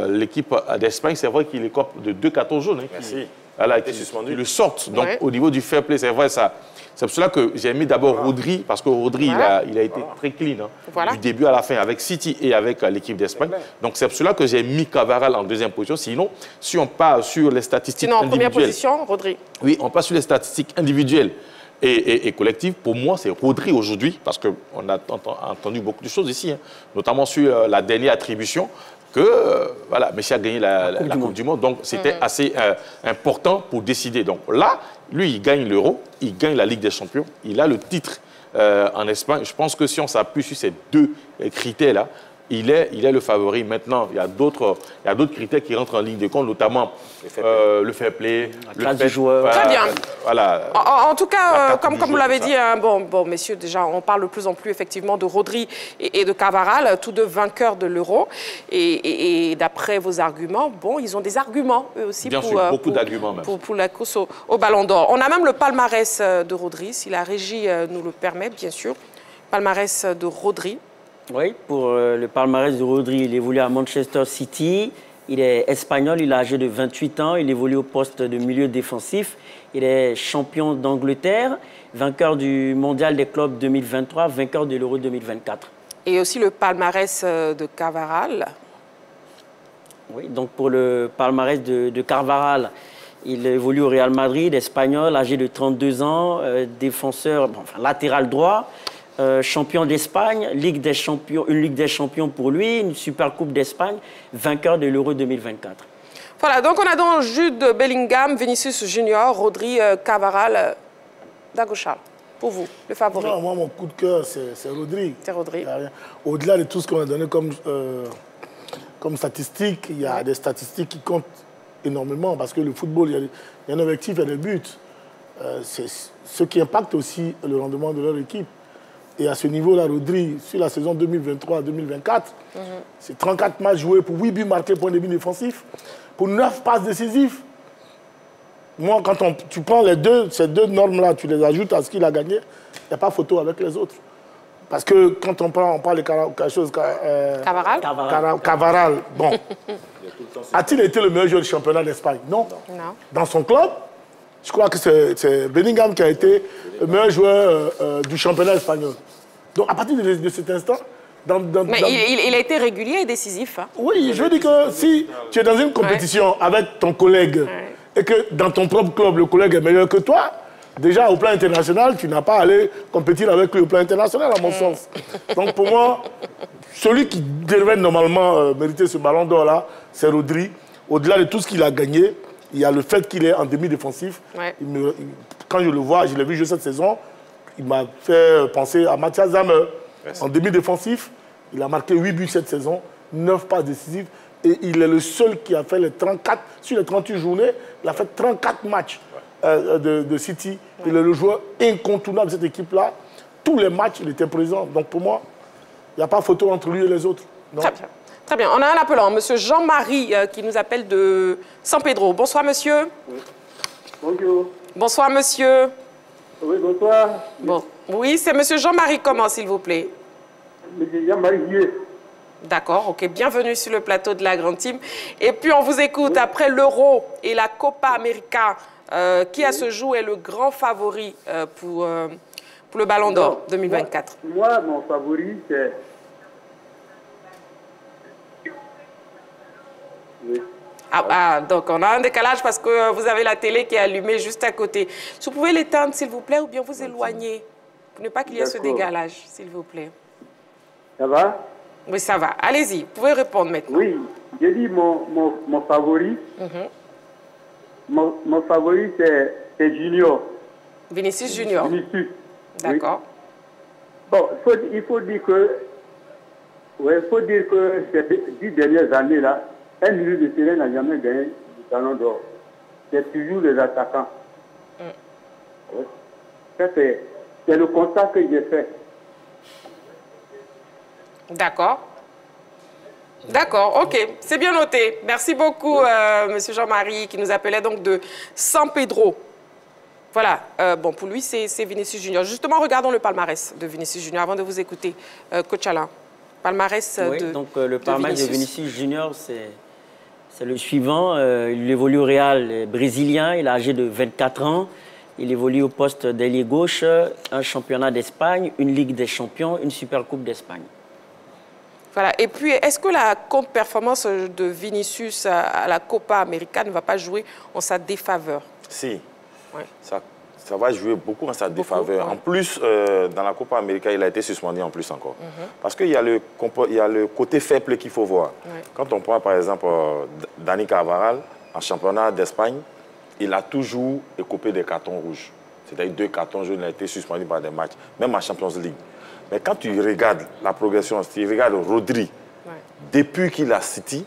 l'équipe d'Espagne, c'est vrai qu'il écope de 2 cartons jaunes. Merci. Voilà, qui le sortent. Donc, au niveau du fair play, c'est vrai, ça. C'est pour cela que j'ai mis d'abord Rodri, parce que Rodri, il a été très clean du début à la fin avec City et avec l'équipe d'Espagne. Donc, c'est pour cela que j'ai mis Cavaral en deuxième position. Sinon, si on part sur les statistiques individuelles... Sinon, en première position, Rodri. Oui, on part sur les statistiques individuelles et collectives. Pour moi, c'est Rodri aujourd'hui, parce qu'on a entendu beaucoup de choses ici, notamment sur la dernière attribution, que voilà, Messi a gagné la Coupe du Monde. Donc, c'était assez important pour décider. Donc là, lui, il gagne l'Euro, il gagne la Ligue des Champions, il a le titre en Espagne. Je pense que si on s'appuie sur ces deux critères-là, il est le favori. Maintenant, il y a d'autres critères qui rentrent en ligne de compte, notamment le fair play, la classe du joueur. Très bien. Voilà. En tout cas, comme vous l'avez dit, bon, messieurs, déjà, on parle de plus en plus effectivement de Rodri et de Cavaral, tous deux vainqueurs de l'Euro. Et d'après vos arguments, bon, ils ont des arguments eux aussi beaucoup d'arguments même. Pour la course au Ballon d'Or. On a même le palmarès de Rodri, si la régie nous le permet, bien sûr. Palmarès de Rodri. Oui, pour le palmarès de Rodri, il évolue à Manchester City. Il est espagnol, il est âgé de 28 ans. Il évolue au poste de milieu défensif. Il est champion d'Angleterre, vainqueur du Mondial des clubs 2023, vainqueur de l'Euro 2024. Et aussi le palmarès de Cavaral. Oui, donc pour le palmarès de Carvajal, il évolue au Real Madrid, espagnol, âgé de 32 ans, défenseur, latéral droit. Champion d'Espagne, Ligue des Champions, une Ligue des Champions pour lui, une Super Coupe d'Espagne, vainqueur de l'Euro 2024. Voilà, donc on a donc Jude Bellingham, Vinicius Junior, Rodri, Cavaral, Dagochal. Pour vous, le favori? Non, moi, mon coup de cœur, c'est Rodri. C'est Rodri. Au-delà de tout ce qu'on a donné comme statistiques, il y a des statistiques qui comptent énormément parce que le football, il y a un objectif, il y a des buts. C'est ce qui impacte aussi le rendement de leur équipe. Et à ce niveau-là, Rodri, sur la saison 2023-2024, c'est 34 matchs joués pour 8 buts marqués pour un début défensif, pour 9 passes décisives. Moi, quand tu prends ces deux normes-là, tu les ajoutes à ce qu'il a gagné, il n'y a pas photo avec les autres. Parce que quand on parle de quelque chose... Cavaral, bon. A-t-il été le meilleur joueur du championnat d'Espagne? Non. Dans son club, je crois que c'est Bellingham qui a été le meilleur joueur du championnat espagnol. Donc, à partir de cet instant... Mais il a été régulier et décisif. Hein. Oui, je veux dire que si tu es dans une compétition avec ton collègue et que dans ton propre club, le collègue est meilleur que toi, déjà, au plan international, tu n'as pas à aller compétir avec lui au plan international, à mon sens. Donc, pour moi, celui qui devrait normalement mériter ce ballon d'or-là, c'est Rodri. Au-delà de tout ce qu'il a gagné, il y a le fait qu'il est en demi-défensif. Quand je le vois, je l'ai vu jouer cette saison, il m'a fait penser à Mathias Zamer. En demi-défensif, il a marqué 8 buts cette saison, 9 passes décisives. Et il est le seul qui a fait les 34, sur les 38 journées, il a fait 34 matchs de City. Il est le joueur incontournable de cette équipe-là. Tous les matchs, il était présent. Donc pour moi, il n'y a pas photo entre lui et les autres. Non. Très bien. Très bien. On a un appelant, M. Jean-Marie, qui nous appelle de San Pedro. Bonsoir, monsieur. Oui. Bonjour. Bonsoir, monsieur. Oui, bonsoir. Bon. Oui, c'est M. Jean-Marie comment, s'il vous plaît? M. Jean-Marie Vieux. D'accord, ok. Bienvenue sur le plateau de la Grande Team. Et puis, on vous écoute. Après l'Euro et la Copa América, qui à ce jour est le grand favori pour le Ballon d'Or 2024? Moi, mon favori, c'est... Oui. Donc on a un décalage parce que vous avez la télé qui est allumée juste à côté. Si vous pouvez l'éteindre, s'il vous plaît, ou bien vous éloigner, pour ne pas qu'il y ait ce décalage, s'il vous plaît. Ça va? Oui, ça va. Allez-y, vous pouvez répondre maintenant. Oui, j'ai dit mon favori. Mon favori, c'est Junior. Vinicius Junior. Vinicius. D'accord. Oui. Bon, il faut dire que ces 10 dernières années-là, un milieu de terrain n'a jamais gagné du ballon d'or. C'est toujours les attaquants. Oui. Ça, c'est le constat que j'ai fait. D'accord. D'accord, ok. C'est bien noté. Merci beaucoup, Monsieur Jean-Marie, qui nous appelait donc de San Pedro. Voilà. Bon, pour lui, c'est Vinicius Junior. Justement, regardons le palmarès de Vinicius Junior avant de vous écouter, Coach Alain. Palmarès donc le palmarès de Vinicius Junior, c'est le suivant. Il évolue au Real brésilien. Il est âgé de 24 ans. Il évolue au poste d'ailier gauche, un championnat d'Espagne, une Ligue des Champions, une Supercoupe d'Espagne. Voilà. Et puis, est-ce que la contre-performance de Vinicius à la Copa América ne va pas jouer en sa défaveur? Si. Ouais. Ça va jouer beaucoup en sa défaveur. Ouais. En plus, dans la Copa América, il a été suspendu en plus encore. Parce qu'il y a le côté faible qu'il faut voir. Ouais. Quand on prend par exemple Dani Carvajal, en championnat d'Espagne, il a toujours écopé des cartons rouges. C'est-à-dire 2 cartons jaunes, il a été suspendu par des matchs, même en Champions League. Mais quand tu regardes la progression, si tu regardes Rodri, depuis qu'il a City,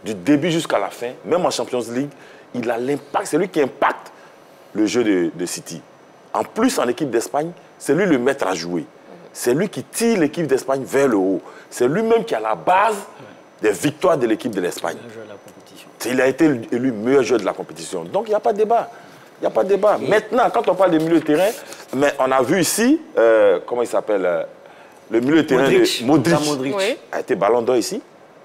du début jusqu'à la fin, même en Champions League, il a l'impact, c'est lui qui impacte le jeu de City. En plus, en équipe d'Espagne, c'est lui le maître à jouer. C'est lui qui tire l'équipe d'Espagne vers le haut. C'est lui-même qui a la base des victoires de l'équipe de l'Espagne. Il a été élu meilleur joueur de la compétition. Donc, il n'y a pas de débat. Il n'y a pas de débat. Maintenant, quand on parle des milieux de terrain, mais on a vu ici, comment il s'appelle, le milieu de terrain de Modric a été ballon d'or ici,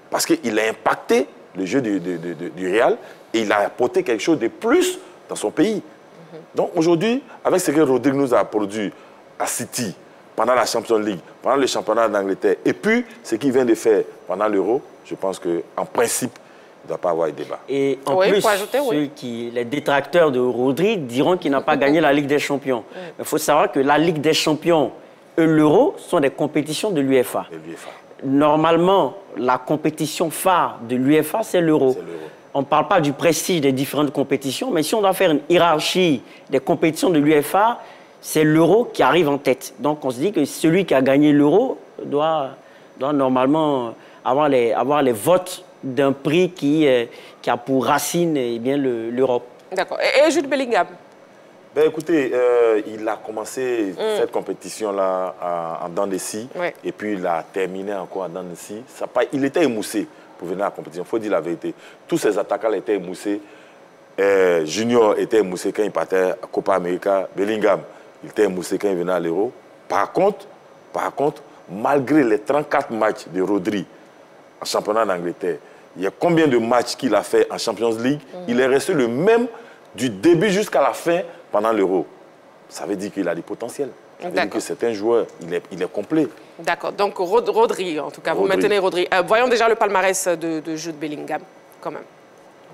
parce qu'il a impacté le jeu du Real et il a apporté quelque chose de plus dans son pays. Donc aujourd'hui, avec ce que Rodrigue nous a produit à City, pendant la Champions League, pendant le championnat d'Angleterre, et puis ce qu'il vient de faire pendant l'Euro, je pense qu'en principe, il ne doit pas avoir de débat. Et en plus, les détracteurs de Rodrigue diront qu'il n'a pas gagné la Ligue des Champions. Mais il faut savoir que la Ligue des Champions et l'Euro sont des compétitions de l'UEFA. Normalement, la compétition phare de l'UEFA, c'est l'Euro. On ne parle pas du prestige des différentes compétitions, mais si on doit faire une hiérarchie des compétitions de l'UEFA, c'est l'Euro qui arrive en tête. Donc on se dit que celui qui a gagné l'Euro doit normalement avoir les votes d'un prix qui a pour racine l'Europe. D'accord. Et Jude Bellingham? Ben, écoutez, il a commencé cette compétition-là en dents de scie, et puis il a terminé encore en dents de scie. Il était émoussé pour venir à la compétition, il faut dire la vérité. Tous ces attaquants étaient émoussés. Junior était émoussé quand il partait à Copa América. Bellingham, il était émoussé quand il venait à l'Euro. Par contre, malgré les 34 matchs de Rodri en championnat d'Angleterre, il y a combien de matchs qu'il a fait en Champions League? Il est resté le même du début jusqu'à la fin pendant l'Euro. Ça veut dire qu'il a du potentiel. Ça veut dire que c'est un joueur, il est complet. D'accord. Donc Rodri, en tout cas, vous maintenez Rodri. Voyons déjà le palmarès de Jude Bellingham, quand même.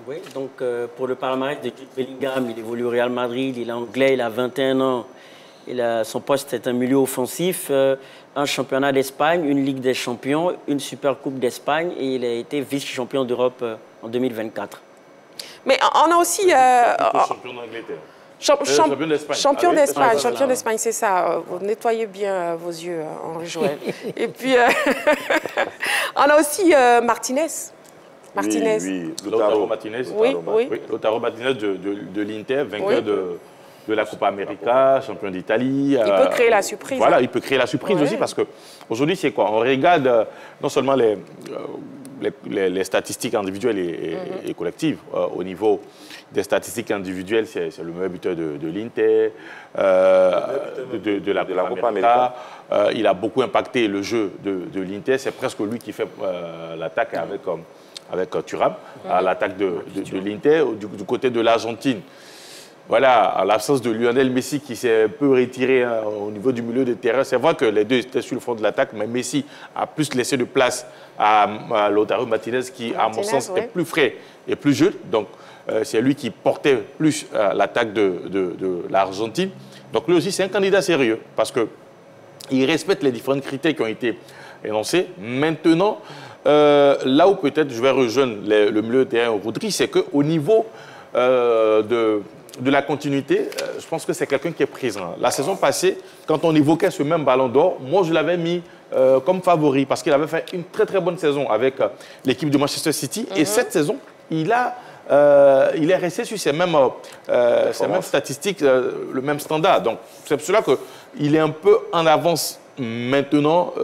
Oui, donc pour le palmarès de Jude Bellingham, il évolue au Real Madrid, il est anglais, il a 21 ans. Son poste est un milieu offensif, un championnat d'Espagne, une Ligue des Champions, une Supercoupe d'Espagne et il a été vice-champion d'Europe en 2024. Mais on a aussi... champion d'Angleterre. Champion d'Espagne, c'est ça. Vous nettoyez bien vos yeux, Henri Joël. Et puis, on a aussi Martinez. Oui, Lautaro Martinez. Lautaro Martinez de l'Inter, vainqueur de la Copa América, champion d'Italie. Il peut créer la surprise. Voilà, il peut créer la surprise aussi parce qu'aujourd'hui, c'est quoi? On regarde non seulement les statistiques individuelles et collectives. Au niveau des statistiques individuelles, c'est le meilleur buteur de l'Inter, de la Copa América. Il a beaucoup impacté le jeu de l'Inter. C'est presque lui qui fait l'attaque avec Thuram, à l'attaque de l'Inter. Du côté de l'Argentine, voilà, à l'absence de Lionel Messi qui s'est un peu retiré au niveau du milieu de terrain. C'est vrai que les deux étaient sur le front de l'attaque, mais Messi a plus laissé de place à Lautaro Martinez qui, à mon sens, est plus frais et plus jeune. Donc, c'est lui qui portait plus l'attaque de l'Argentine. Donc, lui aussi, c'est un candidat sérieux parce qu'il respecte les différents critères qui ont été énoncés. Maintenant, là où peut-être je vais rejoindre le milieu de terrain Rodri, c'est qu'au niveau de la continuité, je pense que c'est quelqu'un qui est présent. La saison passée, quand on évoquait ce même ballon d'or, moi je l'avais mis comme favori parce qu'il avait fait une très très bonne saison avec l'équipe de Manchester City. Et cette saison, il est resté sur ces mêmes statistiques, le même standard. Donc c'est pour cela qu'il est un peu en avance maintenant,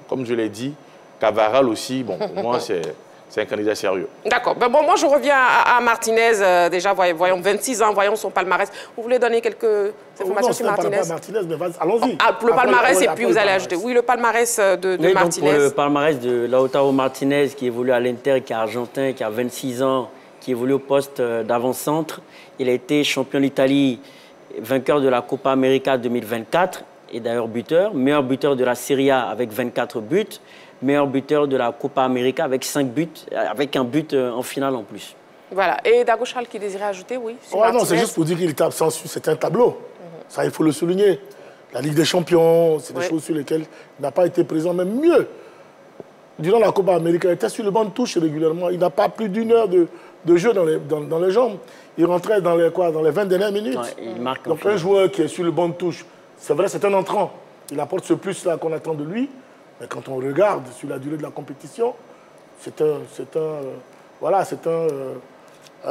comme je l'ai dit, Cavaral aussi. Bon, pour moi, c'est un candidat sérieux. D'accord. Ben bon, moi, je reviens à Martinez. Déjà, voyons, 26 ans, voyons son palmarès. Vous voulez donner quelques informations sur Martinez? Mais allons-y. Le palmarès, et puis vous allez ajouter. Oui, le palmarès de Martinez. Donc, le palmarès de Lautaro Martinez, qui évolue à l'Inter, qui est argentin, qui a 26 ans, qui évolue au poste d'avant-centre. Il a été champion d'Italie, vainqueur de la Copa América 2024, et d'ailleurs buteur. Meilleur buteur de la Serie A avec 24 buts. Meilleur buteur de la Copa América avec 5 buts, avec un but en finale en plus. Voilà. Et Dago Charles qui désirait ajouter, oui. Non, c'est juste pour dire qu'il était absent. C'est un tableau. Ça, il faut le souligner. La Ligue des Champions, c'est des choses sur lesquelles il n'a pas été présent, même mieux. Durant la Copa América, il était sur le banc de touche régulièrement. Il n'a pas plus d'1 heure de jeu dans les jambes. Il rentrait dans les 20 dernières minutes. Il marque. Donc un joueur qui est sur le banc de touche, c'est vrai, c'est un entrant. Il apporte ce plus-là qu'on attend de lui. Mais quand on regarde sur la durée de la compétition, c'est un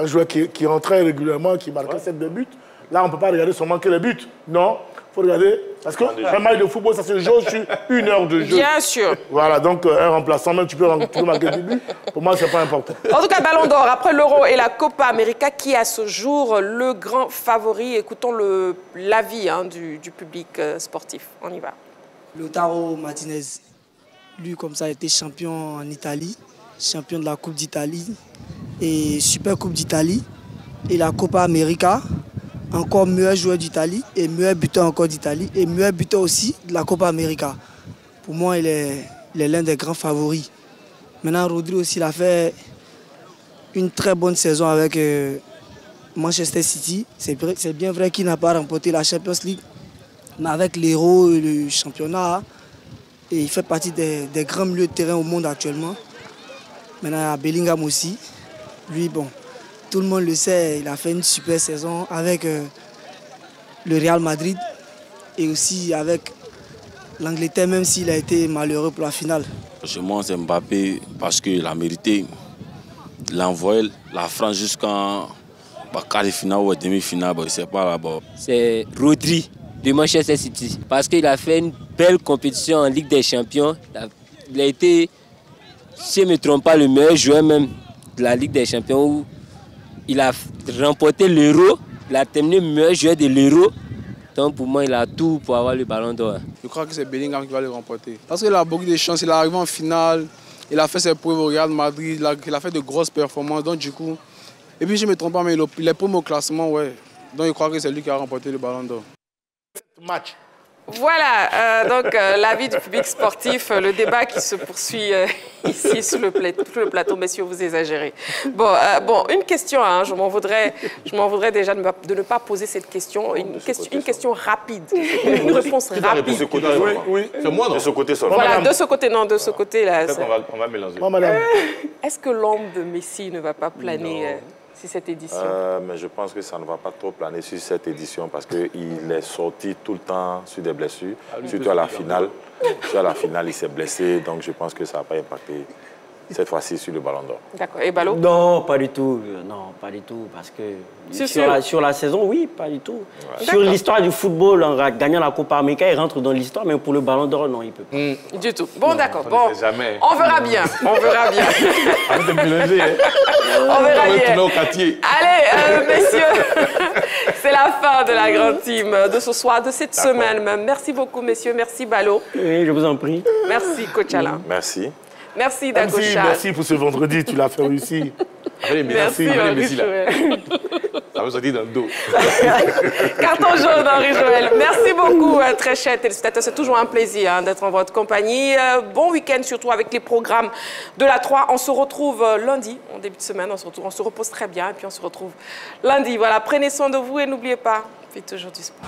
joueur qui rentrait régulièrement, qui marquait 7 buts. Là, on ne peut pas regarder seulement que les buts. Non, il faut regarder. Parce qu'un match de football, ça se joue sur 1 heure de jeu. Bien sûr. Voilà, donc un remplaçant, même tu peux marquer des buts. Pour moi, ce n'est pas important. En tout cas, Ballon d'Or, après l'Euro et la Copa América, qui est à ce jour le grand favori? Écoutons l'avis du public sportif. On y va. Lautaro Martinez. Lui, comme ça, a été champion en Italie, champion de la Coupe d'Italie et Super Coupe d'Italie. Et la Copa América, encore meilleur joueur d'Italie et meilleur buteur encore d'Italie et meilleur buteur aussi de la Copa América. Pour moi, il est l'un des grands favoris. Maintenant, Rodri aussi, il a fait une très bonne saison avec Manchester City. C'est bien vrai qu'il n'a pas remporté la Champions League, mais avec l'Euro et le championnat, et il fait partie des grands milieux de terrain au monde actuellement. Maintenant, il y a Bellingham aussi. Lui, bon, tout le monde le sait, il a fait une super saison avec le Real Madrid et aussi avec l'Angleterre, même s'il a été malheureux pour la finale. Je monte Mbappé parce qu'il a mérité. Il a envoyé la France jusqu'en quart de finale ou demi-finale, je ne sais pas là-bas. C'est Rodri de Manchester City parce qu'il a fait une belle compétition en Ligue des Champions. Il a été, si je ne me trompe pas, le meilleur joueur même de la Ligue des Champions où il a remporté l'Euro. Il a terminé meilleur joueur de l'Euro. Donc pour moi, il a tout pour avoir le Ballon d'Or. Je crois que c'est Bellingham qui va le remporter. Parce qu'il a beaucoup de chance, il est arrivé en finale, il a fait ses preuves au Real Madrid, il a fait de grosses performances. Donc du coup, et puis je ne me trompe pas, mais il est premier au classement, ouais. Donc je crois que c'est lui qui a remporté le Ballon d'Or. Match. Voilà, donc l'avis du public sportif, le débat qui se poursuit ici sur le plateau, messieurs, vous exagérez. Bon, une question, hein, je m'en voudrais déjà de ne pas poser cette question, une question rapide, une réponse rapide. Oui, c'est moi, non? De ce côté seul. Voilà, de ce côté, non, de ce côté-là. On va mélanger. Moi, madame. Est-ce que l'ombre de Messi ne va pas planer cette édition? Mais je pense que ça ne va pas trop planer sur cette édition parce qu'il est sorti tout le temps sur des blessures, surtout à la finale. Sur la finale, il s'est blessé, donc je pense que ça n'a pas impacté cette fois-ci sur le Ballon d'Or. D'accord. Et Ballot? Non, pas du tout. Non, pas du tout. Parce que sur la saison, oui, pas du tout. Ouais. Sur l'histoire du football, en gagnant la Copa América, il rentre dans l'histoire, mais pour le Ballon d'Or, non, il ne peut pas. Du tout. Bon, d'accord. Bon, jamais. On verra bien. On verra bien. Arrête de mélanger. On verra bien. Au quartier. Allez, messieurs, c'est la fin de la grande team de ce soir, de cette semaine même. Merci beaucoup, messieurs. Merci, Ballot. Oui, je vous en prie. Merci, coach Alain. Merci. Merci, Dago Charles. Merci pour ce vendredi, tu l'as fait réussir. Merci, Henri Joël. Ça vous sortir dans le dos. Carton jaune, Henri Joël. Merci beaucoup, très chers téléspectateurs. C'est toujours un plaisir d'être en votre compagnie. Bon week-end, surtout avec les programmes de la 3. On se retrouve lundi, en début de semaine. On se repose très bien et puis on se retrouve lundi. Voilà, prenez soin de vous et n'oubliez pas, faites toujours du sport.